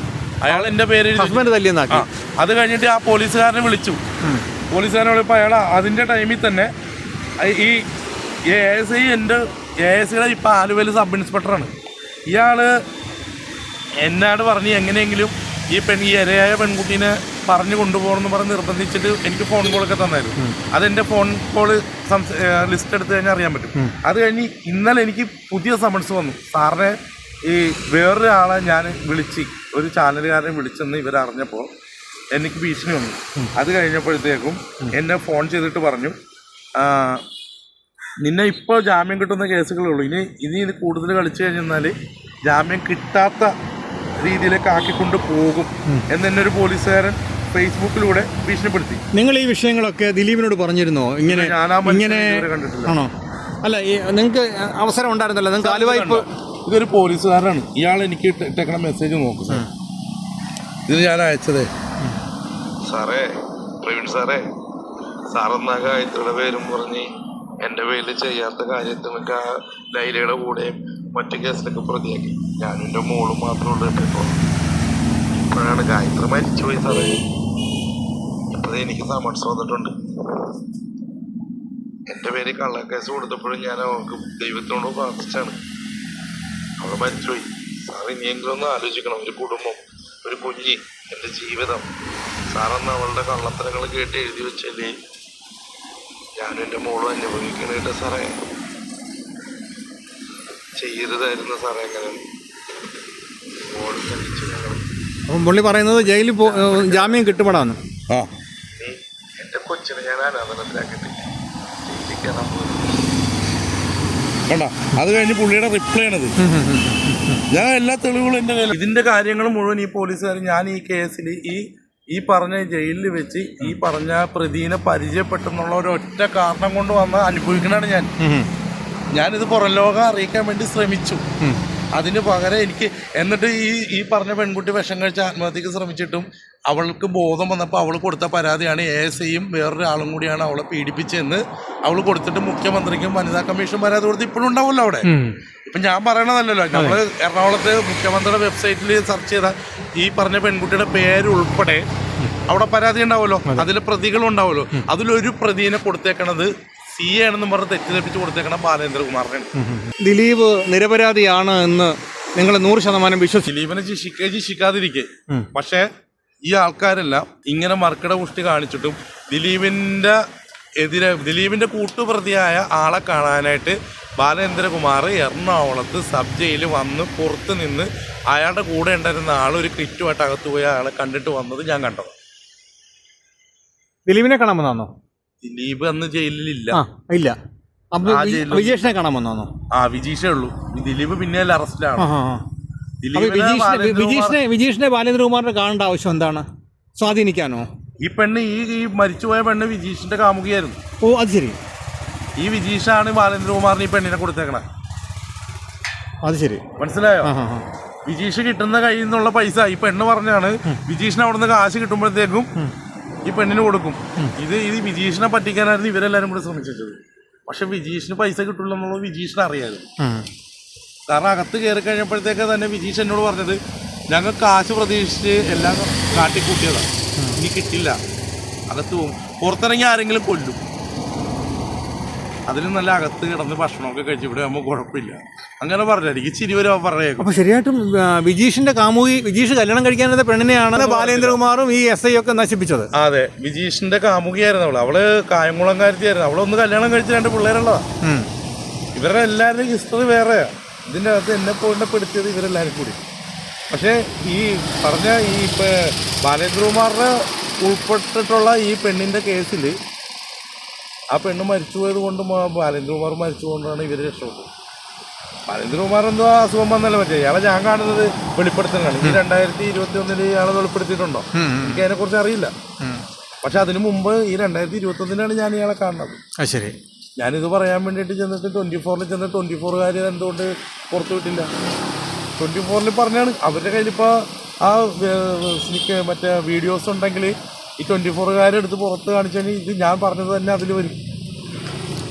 അയാൾ എൻ്റെ പേര് ഹസ്ബൻഡ് തല്ലിയെന്നാക്കി. അത് കഴിഞ്ഞിട്ട് ആ പോലീസുകാരനെ വിളിച്ചു. പോലീസുകാരനെ വിളിപ്പോൾ അയാൾ അതിൻ്റെ ടൈമിൽ തന്നെ ഈ ASI എൻ്റെ ASIയുടെ ഇപ്പം ആലുവയിൽ സബ് ഇൻസ്പെക്ടറാണ്. ഇയാൾ എന്നോട് പറഞ്ഞ് എങ്ങനെയെങ്കിലും ഈ ഇരയായ പെൺകുട്ടീനെ പറഞ്ഞു കൊണ്ടുപോകണമെന്ന് പറഞ്ഞ് നിർബന്ധിച്ചിട്ട് എനിക്ക് ഫോൺ കോളൊക്കെ തന്നായിരുന്നു. അതെൻ്റെ ഫോൺ കോള് ലിസ്റ്റ് എടുത്ത് കഴിഞ്ഞാൽ അറിയാൻ പറ്റും. അത് കഴിഞ്ഞ് ഇന്നലെ എനിക്ക് പുതിയ സമൻസ് വന്നു. സാറിനെ ഈ വേറൊരാളെ ഞാൻ വിളിച്ച് ഒരു ചാനലുകാരനെ വിളിച്ചെന്ന് ഇവരറിഞ്ഞപ്പോൾ എനിക്ക് ഭീഷണി വന്നു. അത് കഴിഞ്ഞപ്പോഴത്തേക്കും എന്നെ ഫോൺ ചെയ്തിട്ട് പറഞ്ഞു നിന്നെ ഇപ്പോൾ ജാമ്യം കിട്ടുന്ന കേസുകളേ ഉള്ളൂ, ഇനി ഇത് കൂടുതൽ കളിച്ചു കഴിഞ്ഞാൽ ജാമ്യം കിട്ടാത്ത രീതിയിലേക്ക് ആക്കിക്കൊണ്ട് പോകും എന്നെ ഒരു പോലീസുകാരൻ ഫേസ്ബുക്കിലൂടെ ഭീഷണിപ്പെടുത്തി. നിങ്ങൾ ഈ വിഷയങ്ങളൊക്കെ ദിലീപിനോട് പറഞ്ഞിരുന്നോ? ഇങ്ങനെ ആണോ? അല്ല, നിങ്ങൾക്ക് അവസരം ഉണ്ടായിരുന്നല്ലോ. നിങ്ങൾക്ക് ആലുവായ്പ ഇതൊരു പോലീസുകാരനാണ്. ഇയാൾ എനിക്ക് ഇട്ടേക്കണ മെസ്സേജ് നോക്കും സാർ. ഇത് ഞാൻ അയച്ചതേ. സാറേ, പ്രവീൺ സാറേ, സാറെന്നാ ഗായത്രിയുടെ പേരും പറഞ്ഞ് എൻ്റെ പേരിൽ ചെയ്യാത്ത കാര്യത്തിനൊക്കെ ലൈലയുടെ കൂടെയും മറ്റു കേസിലൊക്കെ പ്രതിയാക്കി. ഞാനും എൻ്റെ മോളും മാത്രമുള്ള ഇപ്പോൾ ഇപ്പോഴാണ് ഗായത്രി മരിച്ചുപോയി സാറേ. ഇപ്പോഴേ എനിക്ക് സമൻസ് വന്നിട്ടുണ്ട്. എൻ്റെ പേര് കള്ളക്കേസ് കൊടുത്തപ്പോഴും ഞാൻ അവൾക്ക് ദൈവത്തിനോട് പ്രാർത്ഥിച്ചാണ്. അവൾ മരിച്ചുപോയി. സാർ ഇനിയെങ്കിലും ഒന്ന് ആലോചിക്കണം. ഒരു കുടുംബം, ഒരു കുഞ്ഞി, എൻ്റെ ജീവിതം. സാറന്ന് അവളുടെ കള്ളത്തരങ്ങൾ കേട്ട് എഴുതി വെച്ചല്ലേ ഞാനും എൻ്റെ മോളും അനുഭവിക്കണേട്ട് സാറേ. ചെയ്യരുതായിരുന്നു സാറേ അങ്ങനെ. മോൾ കഴിച്ചു ഞങ്ങൾ. അപ്പം പുള്ളി പറയുന്നത് ജയിലിൽ ജാമ്യം കിട്ടുമെടാന്ന്. എൻ്റെ കൊച്ചിനെ ഞാൻ അനാഥനത്തിലാക്കിയിട്ടില്ല. ജയിലിക്കാൻ അത് കഴിഞ്ഞ് പുള്ളിയുടെ റിപ്ലൈ ആണത്. ഞാൻ എല്ലാ തെളിവുകളും എൻ്റെ കയ്യിൽ. ഇതിൻ്റെ കാര്യങ്ങൾ മുഴുവൻ ഈ പോലീസുകാർ ഞാൻ ഈ കേസിൽ ഈ പറഞ്ഞ ജയിലിൽ വെച്ച് ഈ പറഞ്ഞ പ്രതിനെ പരിചയപ്പെട്ടെന്നുള്ള ഒരൊറ്റ കാരണം കൊണ്ട് വന്ന് അനുഭവിക്കണാണ് ഞാനിത് പുറം ലോകം അറിയിക്കാൻ വേണ്ടി ശ്രമിച്ചു. അതിന് പകരം എനിക്ക് എന്നിട്ട് ഈ പറഞ്ഞ പെൺകുട്ടി വിഷം കഴിച്ച് ആത്മഹത്യക്ക് ശ്രമിച്ചിട്ടും അവൾക്ക് ബോധം വന്നപ്പോൾ അവൾ കൊടുത്ത പരാതിയാണ് ASIയും വേറൊരാളും കൂടിയാണ് അവളെ പീഡിപ്പിച്ചെന്ന് അവൾ കൊടുത്തിട്ട് മുഖ്യമന്ത്രിക്കും വനിതാ കമ്മീഷൻ പരാതി കൊടുത്ത് ഇപ്പോഴും ഉണ്ടാവുമല്ലോ അവിടെ. ഇപ്പം ഞാൻ പറയണതല്ലല്ലോ, നമ്മൾ എറണാകുളത്ത് മുഖ്യമന്ത്രിയുടെ വെബ്സൈറ്റിൽ സെർച്ച് ചെയ്താൽ ഈ പറഞ്ഞ പെൺകുട്ടിയുടെ പേരുൾപ്പെടെ അവിടെ പരാതി ഉണ്ടാവുമല്ലോ, അതിൽ പ്രതികളുണ്ടാവുമല്ലോ. അതിലൊരു പ്രതിനെ കൊടുത്തേക്കണത് CA ആണെന്ന് പറഞ്ഞ് തെറ്റിദ്ധരിപ്പിച്ച് കൊടുത്തേക്കണം ബാലേന്ദ്രകുമാറിനാണ്. ദിലീപ് നിരപരാധിയാണ് എന്ന് നിങ്ങൾ 100% വിശ്വസിച്ചു? ദിലീപിനെ ശിക്ഷിക്കാതിരിക്കെ. പക്ഷേ ഈ ആൾക്കാരെല്ലാം ഇങ്ങനെ മർക്കട പുഷ്ടി കാണിച്ചിട്ടും ദിലീപിൻ്റെ ദിലീപിന്റെ കൂട്ടുപ്രതിയായ ആളെ കാണാനായിട്ട് ബാലേന്ദ്രകുമാർ എറണാകുളത്ത് സബ് ജയിലിൽ വന്ന് പുറത്ത് നിന്ന് അയാളുടെ കൂടെ ഉണ്ടായിരുന്ന ആൾ ഒരു കിറ്റുമായിട്ട് അകത്ത് പോയി അയാളെ കണ്ടിട്ട് വന്നത് ഞാൻ കണ്ടത്. ദിലീപിനെ കാണാൻ വന്നാണോ? ദിലീപ് അന്ന് ജയിലിലില്ല. ഇല്ല. വിജീഷിനെ കാണാൻ വന്നാണോ? വിജീഷേ ഉള്ളൂ. ദിലീപ് പിന്നെ അറസ്റ്റിലാണ്. വിജീഷിനെ ബാലേന്ദ്രകുമാറിനെ കാണേണ്ട ആവശ്യം എന്താണ്? സ്വാധീനിക്കാനോ? ഈ പെണ്ണ് ഈ മരിച്ചുപോയ പെണ്ണ് വിജീഷിന്റെ കാമുകിയായിരുന്നു. ഓ, അത് ശരി. ഈ വിജീഷാണ് ബാലേന്ദ്രകുമാറിന് ഈ പെണ്ണിനെ കൊടുത്തേക്കണേ. അത് ശരി, മനസ്സിലായോ? വിജീഷ് കിട്ടുന്ന കയ്യിൽ നിന്നുള്ള പൈസ ഈ പെണ്ണ് പറഞ്ഞാണ് വിജീഷിന് അവിടെ നിന്ന് കാശ് കിട്ടുമ്പോഴത്തേക്കും ഈ പെണ്ണിന് കൊടുക്കും. ഇത് വിജീഷിനെ പറ്റിക്കാനായിരുന്നു ഇവരെല്ലാരും കൂടെ ശ്രമിച്ചത്. പക്ഷെ വിജീഷിന് പൈസ കിട്ടില്ല എന്നുള്ളത് വിജീഷിന് അറിയാമായിരുന്നു. കാരണം അകത്ത് കയറി കഴിഞ്ഞപ്പോഴത്തേക്ക് തന്നെ വിജീഷ് എന്നോട് പറഞ്ഞത് ഞങ്ങൾ കാശ് പ്രതീക്ഷിച്ച് എല്ലാം കാട്ടിക്കൂട്ടിയതാണ്, ഇനി കിട്ടില്ല, അകത്ത് പോകും, പുറത്തിറങ്ങി ആരെങ്കിലും കൊല്ലും, അതിലും നല്ല അകത്ത് കിടന്ന് ഭക്ഷണമൊക്കെ കഴിച്ച് ഇവിടെ ആകുമ്പോൾ കുഴപ്പമില്ല, അങ്ങനെ പറഞ്ഞായിരിക്കും ചിരി വരെ പറഞ്ഞേക്കും. അപ്പോൾ ശരിയായിട്ടും വിജീഷിന്റെ കാമുകി, വിജീഷ് കല്യാണം കഴിക്കാനുള്ള പെണ്ണിനെയാണ് ബാലേന്ദ്രകുമാറും ഈ SI ഒക്കെ നശിപ്പിച്ചത്. അതെ, വിജീഷിന്റെ കാമുകിയായിരുന്നു അവള് കായംകുളംകാരത്തിയായിരുന്നു. അവളൊന്ന് കല്യാണം കഴിച്ച് 2 പിള്ളേരുള്ളതാ. ഇവരുടെ എല്ലാവരുടെയും ഹിസ്റ്ററി വേറെയാ. ഇതിൻ്റെ അകത്ത് എന്നെ പെടുത്തിയത് ഇവരെല്ലാവരും കൂടി. പക്ഷേ ഈ പറഞ്ഞ ഈ ബാലേന്ദ്രകുമാറിനെ ഉൾപ്പെട്ടിട്ടുള്ള ഈ പെണ്ണിൻ്റെ കേസിൽ ആ പെണ്ണ് മരിച്ചുപോയത് കൊണ്ട് ബാലേന്ദ്രകുമാർ മരിച്ചുകൊണ്ടാണ് ഇവർ രക്ഷപ്പെട്ടത്. ബാലേന്ദ്രകുമാർ എന്തോ അസുഖം വന്നല്ല പറ്റിയ ഇയാളെ ഞാൻ കാണുന്നത് വെളിപ്പെടുത്തുന്നതാണ്. ഈ 2021 ഇയാളെ വെളിപ്പെടുത്തിയിട്ടുണ്ടോ എനിക്ക് അതിനെക്കുറിച്ച് അറിയില്ല. പക്ഷെ അതിനു മുമ്പ് ഈ 2021 ഞാൻ ഇയാളെ കാണുന്നത്. ശരി, ഞാനിത് പറയാൻ വേണ്ടിയിട്ട് ചെന്നിട്ട് 24-ൽ ചെന്ന് 24-കാർ എന്തുകൊണ്ട് പുറത്തു വിട്ടില്ല? 24-ൽ പറഞ്ഞാണ് അവരുടെ കയ്യിലിപ്പോൾ ആ മറ്റേ വീഡിയോസ് ഉണ്ടെങ്കിൽ ഈ 24-കാരെടുത്ത് പുറത്ത് കാണിച്ചാൽ ഇത് ഞാൻ പറഞ്ഞത് തന്നെ അതിൽ വരും.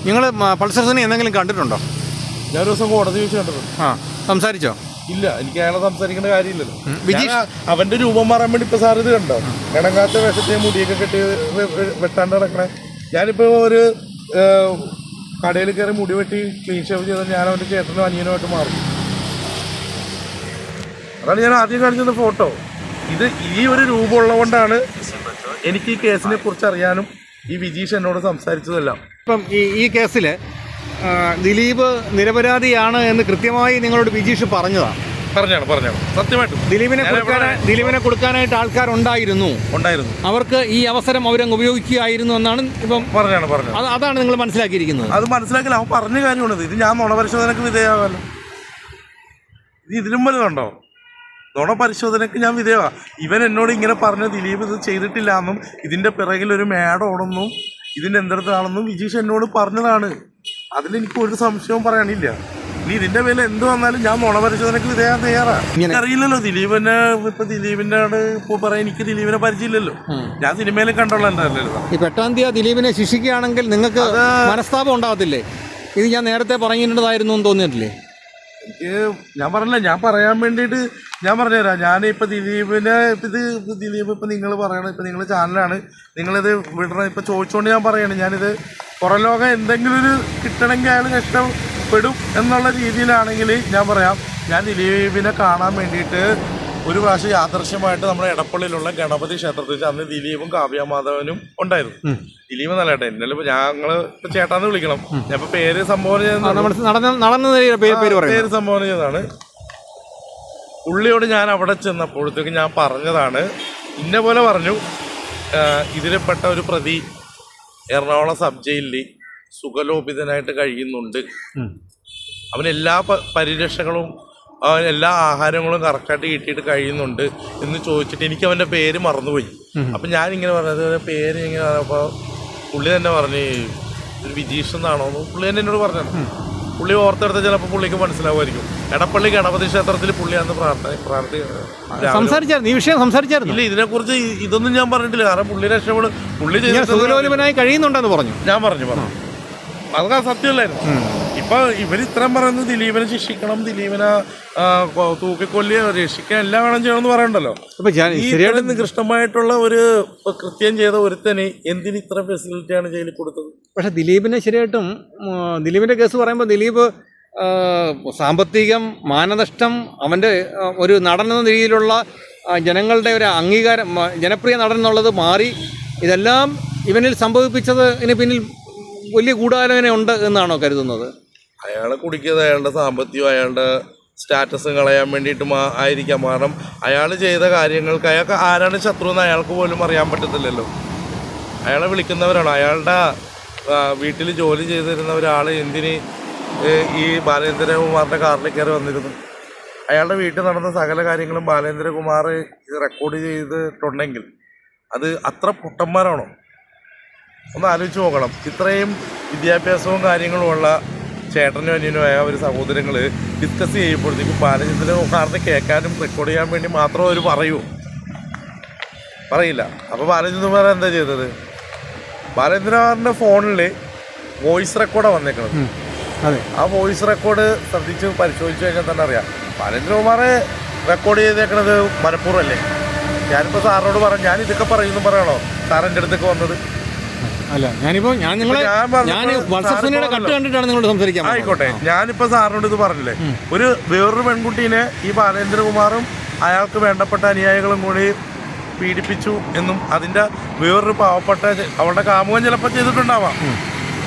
നിങ്ങൾ പൾസർ സുനി എന്തെങ്കിലും കണ്ടിട്ടുണ്ടോ? ഞാനൊരു ദിവസം കോടതി വെച്ച് കണ്ടിട്ടുണ്ട്. സംസാരിച്ചോ? ഇല്ല, എനിക്ക് അയാളെ സംസാരിക്കേണ്ട കാര്യമില്ലല്ലോ. അവന്റെ രൂപം മാറാൻ വേണ്ടി ഇപ്പൊ സാർ ഇത് കണ്ടോ, ഇണങ്ങാത്ത വേഷത്തെ മുടിയൊക്കെ കെട്ടി വെട്ടാണ്ട് നടക്കണേ. ഞാനിപ്പോ ഒരു കടയിൽ കയറി മുടി വെട്ടി ക്ലീൻ ഷേവ് ചെയ്താൽ ഞാൻ അവൻ്റെ ചേട്ടനും അനിയനുമായിട്ട് മാറും. അതാണ് ഞാൻ ആദ്യം കാണിച്ചത് ഫോട്ടോ. ഇത് ഈ ഒരു രൂപമുള്ളത് കൊണ്ടാണ് എനിക്ക് ഈ കേസിനെ കുറിച്ച് അറിയാനും ഈ വിജീഷ് എന്നോട് സംസാരിച്ചതെല്ലാം. ഇപ്പം ഈ കേസിൽ ദിലീപ് നിരപരാധിയാണ് എന്ന് കൃത്യമായി നിങ്ങളോട് വിജീഷ് പറഞ്ഞതാണ്. പറഞ്ഞാണ് സത്യമായിട്ടും. ദിലീപിനെ കൊടുക്കാനായിട്ട് ആൾക്കാരുണ്ടായിരുന്നു. അവർക്ക് ഈ അവസരം അവരങ്ങ് ഉപയോഗിക്കുകയായിരുന്നു എന്നാണ് ഇപ്പം പറഞ്ഞാണ്. അതാണ് നിങ്ങൾ മനസ്സിലാക്കിയിരിക്കുന്നത്. അത് മനസ്സിലാക്കില്ല, അവൻ പറഞ്ഞ കാര്യമാണത്. ഇത് ഞാൻ നുണപരിശോധനക്ക് വിധേയമാകല്ലോ. ഇത് ഇതിലും വലുതുണ്ടോ? നുണപരിശോധനക്ക് ഞാൻ വിധേയമാണ്. ഇവൻ എന്നോട് ഇങ്ങനെ പറഞ്ഞു ദിലീപ് ഇത് ചെയ്തിട്ടില്ല എന്നും ഇതിൻ്റെ പിറകിൽ ഒരു മേടോണെന്നും ഇതിൻ്റെ എന്തെടുത്താണെന്നും വിജീഷ് എന്നോട് പറഞ്ഞതാണ്. അതിലെനിക്ക് ഒരു സംശയവും പറയാനില്ല. ഇനി ഇതിന്റെ പേരിൽ എന്ത് വന്നാലും ഞാൻ നുണപരിശോധനക്ക് തയ്യാറാണ്. അറിയില്ലല്ലോ ദിലീപിനെ. ഇപ്പൊ ദിലീപിന്റെ ഇപ്പൊ പറയാൻ എനിക്ക് ദിലീപിനെ പരിചയമില്ലല്ലോ. ഞാൻ സിനിമയിലും കണ്ടുള്ള എന്തായാലും ഈ പെട്ടാന്തിയ ദിലീപിനെ ശിക്ഷിക്കുകയാണെങ്കിൽ നിങ്ങൾക്ക് മനസ്താപം ഉണ്ടാകത്തില്ലേ? ഇത് ഞാൻ നേരത്തെ പറഞ്ഞിട്ടുണ്ടായിരുന്നു എന്ന് തോന്നിയിട്ടില്ലേ? എനിക്ക് ഞാൻ പറഞ്ഞില്ല, ഞാൻ പറയാൻ വേണ്ടിയിട്ട് ഞാൻ പറഞ്ഞുതരാം. ഞാനിപ്പോൾ ദിലീപിനെ ദിലീപ് ഇപ്പം നിങ്ങൾ പറയണം, ഇപ്പം നിങ്ങൾ ചാനലാണ്, നിങ്ങളിത് വിടണം ഇപ്പം ചോദിച്ചുകൊണ്ട് ഞാൻ പറയണം. ഞാനിത് പുറം ലോകം എന്തെങ്കിലും ഒരു കിട്ടണമെങ്കിൽ അയാൾ കഷ്ടപ്പെടും എന്നുള്ള രീതിയിലാണെങ്കിൽ ഞാൻ പറയാം, ഞാൻ ദിലീപിനെ കാണാൻ വേണ്ടിയിട്ട് ഒരു പ്രാവശ്യം യാദൃശ്യമായിട്ട് നമ്മുടെ എടപ്പള്ളിയിലുള്ള ഗണപതി ക്ഷേത്രത്തിൽ അന്ന് ദിലീപും കാവ്യമാധവനും ഉണ്ടായിരുന്നു. ദിലീപ് നല്ല ചേട്ടാ, എന്നാലും ഞങ്ങള് ഇപ്പൊ ചേട്ടാന്ന് വിളിക്കണം. ഞാൻ ഇപ്പൊ പേര് സംബോധന ചെയ്തതാണ്. പുള്ളിയോട് ഞാൻ അവിടെ ചെന്നപ്പോഴത്തേക്ക് ഞാൻ പറഞ്ഞതാണ്, ഇന്ന പോലെ പറഞ്ഞു, ഇതിൽപ്പെട്ട ഒരു പ്രതി എറണാകുളം സബ് ജയിലിൽ സുഖലോപിതനായിട്ട് കഴിയുന്നുണ്ട്, അവനെല്ലാ പരിരക്ഷകളും എല്ലാ ആഹാരങ്ങളും കറക്റ്റായിട്ട് കിട്ടിയിട്ട് കഴിയുന്നുണ്ട് എന്ന് ചോദിച്ചിട്ട് എനിക്ക് അവൻ്റെ പേര് മറന്നുപോയി. അപ്പം ഞാനിങ്ങനെ പറഞ്ഞത് പേര് ഇങ്ങനെ പറഞ്ഞപ്പോൾ പുള്ളി തന്നെ പറഞ്ഞ് ഒരു വിജീഷ് എന്നാണോ എന്ന് പുള്ളി തന്നെ എന്നോട് പറഞ്ഞത്. പുള്ളി ഓർത്തെടുത്ത ചിലപ്പോൾ പുള്ളിക്ക് മനസ്സിലാവുമായിരിക്കും. എടപ്പള്ളി ഗണപതി ക്ഷേത്രത്തിൽ പുള്ളി അന്ന് സംസാരിച്ചായിരുന്നു. ഇല്ല, ഇതിനെക്കുറിച്ച് ഇതൊന്നും ഞാൻ പറഞ്ഞിട്ടില്ല. കാരണം പുള്ളി രക്ഷപ്പെടും, പുള്ളി കഴിയുന്നുണ്ടെന്ന് പറഞ്ഞു. ഞാൻ പറഞ്ഞു അതൊക്കെ സത്യമല്ലായിരുന്നു. ഇപ്പൊ ഇവരിത്രയും പറയുന്നത് ദിലീപിനെ ശിക്ഷിക്കണം, ദിലീപിനെ തൂക്കിക്കൊല്ലി രക്ഷിക്കാൻ എല്ലാം വേണം ചെയ്യണമെന്ന് പറയണ്ടല്ലോ. ഈ നികൃഷ്ടമായിട്ടുള്ള ഒരു കൃത്യം ചെയ്ത ഒരുത്തന് എന്തിന് ഇത്ര ഫെസിലിറ്റിയാണ് ജയിലിൽ കൊടുത്തത്? പക്ഷെ ദിലീപിനെ ശരിയായിട്ടും ദിലീപിന്റെ കേസ് പറയുമ്പോൾ ദിലീപ് സാമ്പത്തികം, മാനനഷ്ടം, അവൻ്റെ ഒരു നടൻ എന്ന രീതിയിലുള്ള ജനങ്ങളുടെ ഒരു അംഗീകാരം, ജനപ്രിയ നടൻ എന്നുള്ളത് മാറി ഇതെല്ലാം ഇവനിൽ സംഭവിപ്പിച്ചത് ഇതിന് പിന്നിൽ വലിയ ഗൂഢാലോചന ഉണ്ട് എന്നാണോ കരുതുന്നത്? അയാളെ കുടിക്കുന്നത് അയാളുടെ സാമ്പത്തികം, അയാളുടെ സ്റ്റാറ്റസ് കളയാൻ വേണ്ടിയിട്ട് ആയിരിക്കാം. കാരണം അയാൾ ചെയ്ത കാര്യങ്ങൾക്ക് അയാൾക്ക് ആരാണ് ശത്രു എന്ന് അയാൾക്ക് പോലും അറിയാൻ പറ്റത്തില്ലല്ലോ. അയാളെ വിളിക്കുന്നവരാണ്. അയാളുടെ വീട്ടിൽ ജോലി ചെയ്തിരുന്ന ഒരാൾ എന്തിന് ഈ ബാലേന്ദ്രകുമാറിൻ്റെ കാറിൽ കയറി വന്നിരുന്നു? അയാളുടെ വീട്ടിൽ നടന്ന സകല കാര്യങ്ങളും ബാലേന്ദ്രകുമാർ റെക്കോർഡ് ചെയ്തിട്ടുണ്ടെങ്കിൽ അത് അത്ര പൊട്ടന്മാരാണോ? ഒന്ന് ആലോചിച്ച് നോക്കണം. ഇത്രയും വിദ്യാഭ്യാസവും കാര്യങ്ങളുമുള്ള ചേട്ടനും അനിയനുമായ ഒരു സഹോദരങ്ങൾ ഡിസ്കസ് ചെയ്യുമ്പോഴത്തേക്കും ബാലചന്ദ്രകുമാറിനെ കേൾക്കാനും റെക്കോർഡ് ചെയ്യാൻ വേണ്ടി മാത്രം അവർ പറയില്ല. അപ്പോൾ ബാലചന്ദ്രകുമാർ എന്താ ചെയ്തത്? ബാലചന്ദ്രകുമാറിൻ്റെ ഫോണിൽ വോയിസ് റെക്കോർഡാണ് വന്നേക്കുന്നത്. അതെ, ആ വോയിസ് റെക്കോർഡ് ശ്രദ്ധിച്ച് പരിശോധിച്ച് കഴിഞ്ഞാൽ തന്നെ അറിയാം ബാലചന്ദ്രകുമാറെ റെക്കോർഡ് ചെയ്തേക്കണത് മനഃപൂർവ്വമല്ലേ. ഞാനിപ്പോൾ സാറിനോട് പറഞ്ഞു, ഞാൻ ഇതൊക്കെ പറയുന്നു പറയണോ സാർ എൻ്റെ അടുത്തേക്ക് വന്നത്? അല്ല, ഞാൻ കട്ട് കണ്ടിട്ടാണ് നിങ്ങളോട് സംസാരിക്കാൻ. ആയിക്കോട്ടെ, ഞാനിപ്പോൾ സാറിനോട് ഇത് പറഞ്ഞില്ലേ, വേറൊരു പെൺകുട്ടീനെ ഈ ബാലേന്ദ്രകുമാറും അയാൾക്ക് വേണ്ടപ്പെട്ട അനുയായികളും കൂടി പീഡിപ്പിച്ചു എന്നും അതിൻ്റെ വേറൊരു പാവപ്പെട്ട അവളുടെ കാമുകൻ ചിലപ്പോൾ ചെയ്തിട്ടുണ്ടാവാം,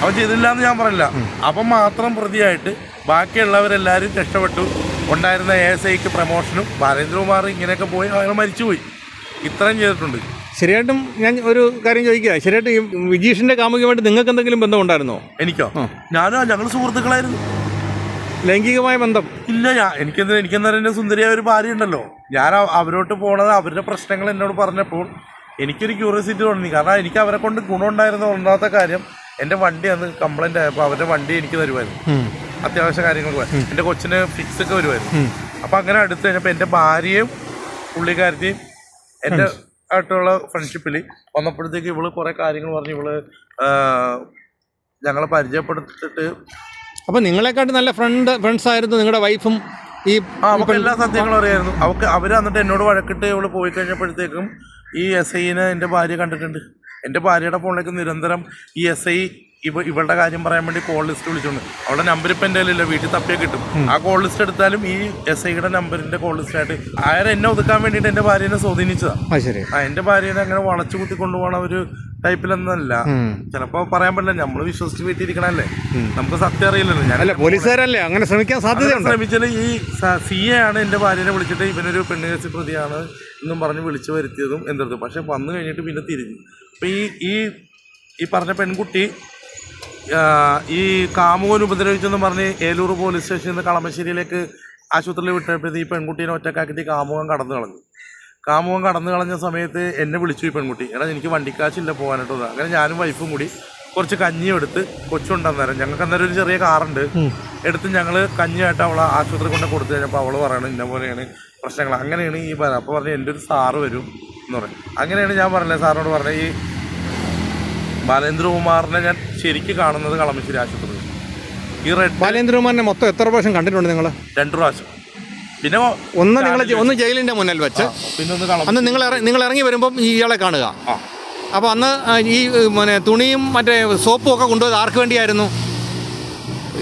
അവൻ ചെയ്തില്ല എന്ന് ഞാൻ പറയില്ല. അപ്പം മാത്രം പ്രതിയായിട്ട് ബാക്കിയുള്ളവരെല്ലാവരും രക്ഷപ്പെട്ടു. ഉണ്ടായിരുന്ന ASIക്ക് പ്രമോഷനും ബാലേന്ദ്രകുമാർ ഇങ്ങനെയൊക്കെ പോയി അയാൾ മരിച്ചുപോയി. ഇത്രയും ചെയ്തിട്ടുണ്ട്. ശരിയായിട്ടും ഞാൻ ഒരു കാര്യം ചോദിക്കുക, ശരിയായിട്ട് ഈ വിജീഷിന്റെ കാമുകമായിട്ട് നിങ്ങൾക്ക് എന്തെങ്കിലും ബന്ധം ഉണ്ടായിരുന്നോ? എനിക്കോ? ഞങ്ങൾ സുഹൃത്തുക്കളായിരുന്നു. ലൈംഗികമായ ബന്ധം ഇല്ല. എനിക്കെന്താ എൻ്റെ സുന്ദരിയായ ഒരു ഭാര്യ ഉണ്ടല്ലോ. ഞാൻ അവരോട്ട് പോണത് അവരുടെ പ്രശ്നങ്ങൾ എന്നോട് പറഞ്ഞപ്പോൾ എനിക്കൊരു ക്യൂറിയോസിറ്റി തോന്നി. കാരണം എനിക്ക് അവരെ കൊണ്ട് ഗുണമുണ്ടായിരുന്ന ഒന്നാമത്തെ കാര്യം, എൻ്റെ വണ്ടി അന്ന് കംപ്ലൈൻ്റ് ആയപ്പോൾ അവരുടെ വണ്ടി എനിക്ക് തരുമായിരുന്നു. അത്യാവശ്യ കാര്യങ്ങൾക്ക് എൻ്റെ കൊച്ചിന് ഫിക്സ് ഒക്കെ വരുമായിരുന്നു. അപ്പം അങ്ങനെ അടുത്ത് കഴിഞ്ഞപ്പോൾ എൻ്റെ ഭാര്യയും പുള്ളിക്കാരത്തെയും എൻ്റെ ആയിട്ടുള്ള ഫ്രണ്ട്ഷിപ്പിൽ വന്നപ്പോഴത്തേക്ക് ഇവള് കുറേ കാര്യങ്ങൾ പറഞ്ഞ് ഞങ്ങളെ പരിചയപ്പെടുത്തിട്ട്. അപ്പം നിങ്ങളെക്കാട്ട് നല്ല ഫ്രണ്ട്സ് ആയിരുന്നു നിങ്ങളുടെ വൈഫും ഈ? അവർക്ക് എല്ലാ സത്യങ്ങളും അറിയായിരുന്നു. അവർ എന്നിട്ട് എന്നോട് വഴക്കിട്ട് ഇവള് പോയി കഴിഞ്ഞപ്പോഴത്തേക്കും ഈ SIനെ എൻ്റെ ഭാര്യ കണ്ടിട്ടുണ്ട്. എൻ്റെ ഭാര്യയുടെ ഫോണിലേക്ക് നിരന്തരം ഈ SI ഇവളുടെ കാര്യം പറയാൻ വേണ്ടി കോൾ ലിസ്റ്റ് വിളിച്ചോണ്ട്. അവളുടെ നമ്പർ ഇപ്പം എൻ്റെ കയ്യിലില്ല, വീട്ടിൽ തപ്പിയാൽ കിട്ടും. ആ കോൾ ലിസ്റ്റ് എടുത്താലും ഈ SIയുടെ നമ്പറിൻ്റെ കോൾ ലിസ്റ്റായിട്ട് അയാൾ എന്നെ ഒതുക്കാൻ വേണ്ടിയിട്ട് എൻ്റെ ഭാര്യനെ സ്വാധീനിച്ചതാണ്. എൻ്റെ ഭാര്യനെ അങ്ങനെ വളച്ചു കുത്തി കൊണ്ടുപോകണ ഒരു ടൈപ്പിലൊന്നല്ല. ചിലപ്പോൾ പറയാൻ പറ്റില്ല, നമ്മൾ വിശ്വസിച്ച് വീട്ടിരിക്കണല്ലേ, നമുക്ക് സത്യം അറിയില്ലല്ലോ. ഞാനല്ല പോലീസുകാരല്ലേ, അങ്ങനെ ശ്രമിക്കാൻ സാധ്യതയുണ്ട്. ശ്രമിച്ചാൽ ഈ CA ആണ് എൻ്റെ ഭാര്യനെ വിളിച്ചിട്ട് ഇവനൊരു പെണ്ണ് കേസ് പ്രതിയാണ് എന്നും പറഞ്ഞ് വിളിച്ചു വരുത്തിയതും എന്തെടുത്തു. പക്ഷെ വന്നു കഴിഞ്ഞിട്ട് പിന്നെ തിരിഞ്ഞു. അപ്പം ഈ പറഞ്ഞ പെൺകുട്ടി ഈ കാമുകൻ ഉപദ്രവിച്ചെന്ന് പറഞ്ഞ് ഏലൂർ പോലീസ് സ്റ്റേഷനിൽ നിന്ന് കളമശ്ശേരിയിലേക്ക് ആശുപത്രിയിൽ വിട്ടപ്പോഴത്തേക്ക് ഈ പെൺകുട്ടീനെ ഒറ്റക്കാക്കിയിട്ട് കാമുകൻ കടന്നു കളഞ്ഞു. കാമുകൻ കടന്നു കളഞ്ഞ സമയത്ത് എന്നെ വിളിച്ചു ഈ പെൺകുട്ടി, എടാ എനിക്ക് വണ്ടിക്കാശില്ല പോകാനായിട്ട്. അങ്ങനെ ഞാനും വൈഫും കൂടി കുറച്ച് കഞ്ഞിയും എടുത്ത്, കൊച്ചുണ്ടന്നേരം ഞങ്ങൾക്ക് അന്നേരം ഒരു ചെറിയ കാറുണ്ട്, എടുത്ത് ഞങ്ങൾ കഞ്ഞിയായിട്ട് അവളെ ആശുപത്രി കൊണ്ട് കൊടുത്തു കഴിഞ്ഞപ്പോൾ അവൾ പറയണം ഇന്ന പോലെയാണ് പ്രശ്നങ്ങൾ. അങ്ങനെയാണ് ഈ പറയാം. അപ്പോൾ പറഞ്ഞ് എൻ്റെ ഒരു സാറ് വരും എന്ന് പറയും. അങ്ങനെയാണ് ഞാൻ പറഞ്ഞത് സാറിനോട് പറഞ്ഞത്, ഈ ബാലേന്ദ്രകുമാറിനെ ഞാൻ ശരിക്കും കാണുന്നത് കളമശ്ശേരി ആശുപത്രി. ഈ ബാലേന്ദ്രകുമാറിനെ മൊത്തം എത്ര പ്രാവശ്യം കണ്ടിട്ടുണ്ട് നിങ്ങൾ? 2 പ്രാവശ്യം. പിന്നെ ഒന്ന് ജയിലിൻ്റെ മുന്നിൽ വെച്ച്, പിന്നെ അന്ന് നിങ്ങൾ ഇറങ്ങി വരുമ്പം ഇയാളെ കാണുക. അപ്പോൾ അന്ന് ഈ തുണിയും മറ്റേ സോപ്പും ഒക്കെ കൊണ്ടുപോയത് ആർക്ക് വേണ്ടിയായിരുന്നു?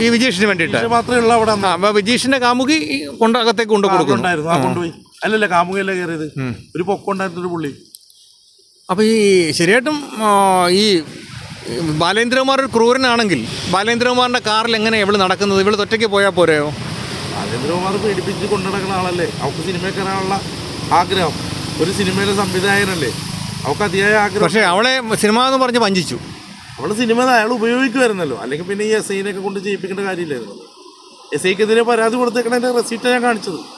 ഈ വിജീഷിന് വേണ്ടിയിട്ട് മാത്രമേ ഉള്ളൂ അവിടെ. വിജീഷിന്റെ കാമുകി അകത്തേക്ക് കൊണ്ടുപോയി. അല്ലല്ല, കാമുകയല്ലേ കയറിയത്, ഒരു പൊക്കമുണ്ടായിരുന്നൊരു പുള്ളി. അപ്പോൾ ഈ ശരിയായിട്ടും ഈ ബാലേന്ദ്രകുമാർ ഒരു ക്രൂരനാണെങ്കിൽ ബാലേന്ദ്രകുമാറിൻ്റെ കാറിൽ എങ്ങനെ ഇവള് നടക്കുന്നത്? ഇവള് ഒറ്റയ്ക്ക് പോയാൽ പോരെയോ? ബാലേന്ദ്രകുമാർ പീഡിപ്പിച്ച് കൊണ്ടുനടക്കുന്ന ആളല്ലേ, അവൾക്ക് സിനിമയിൽ കയറാനുള്ള ആഗ്രഹം. ഒരു സിനിമയിലെ സംവിധായകനല്ലേ, അവൾക്ക് അതിയായ ആഗ്രഹം. പക്ഷേ അവളെ സിനിമ എന്ന് പറഞ്ഞ് വഞ്ചിച്ചു. അവളെ സിനിമ അയാൾ ഉപയോഗിക്കുമായിരുന്നല്ലോ, അല്ലെങ്കിൽ പിന്നെ ഈ SIനെയൊക്കെ കൊണ്ട് ചെയ്യിപ്പിക്കേണ്ട കാര്യമില്ലായിരുന്നല്ലോ. SIക്കെതിരെ പരാതി കൊടുത്തേക്കണതിൻ്റെ റെസീപ്റ്റാണ് ഞാൻ കാണിച്ചത്.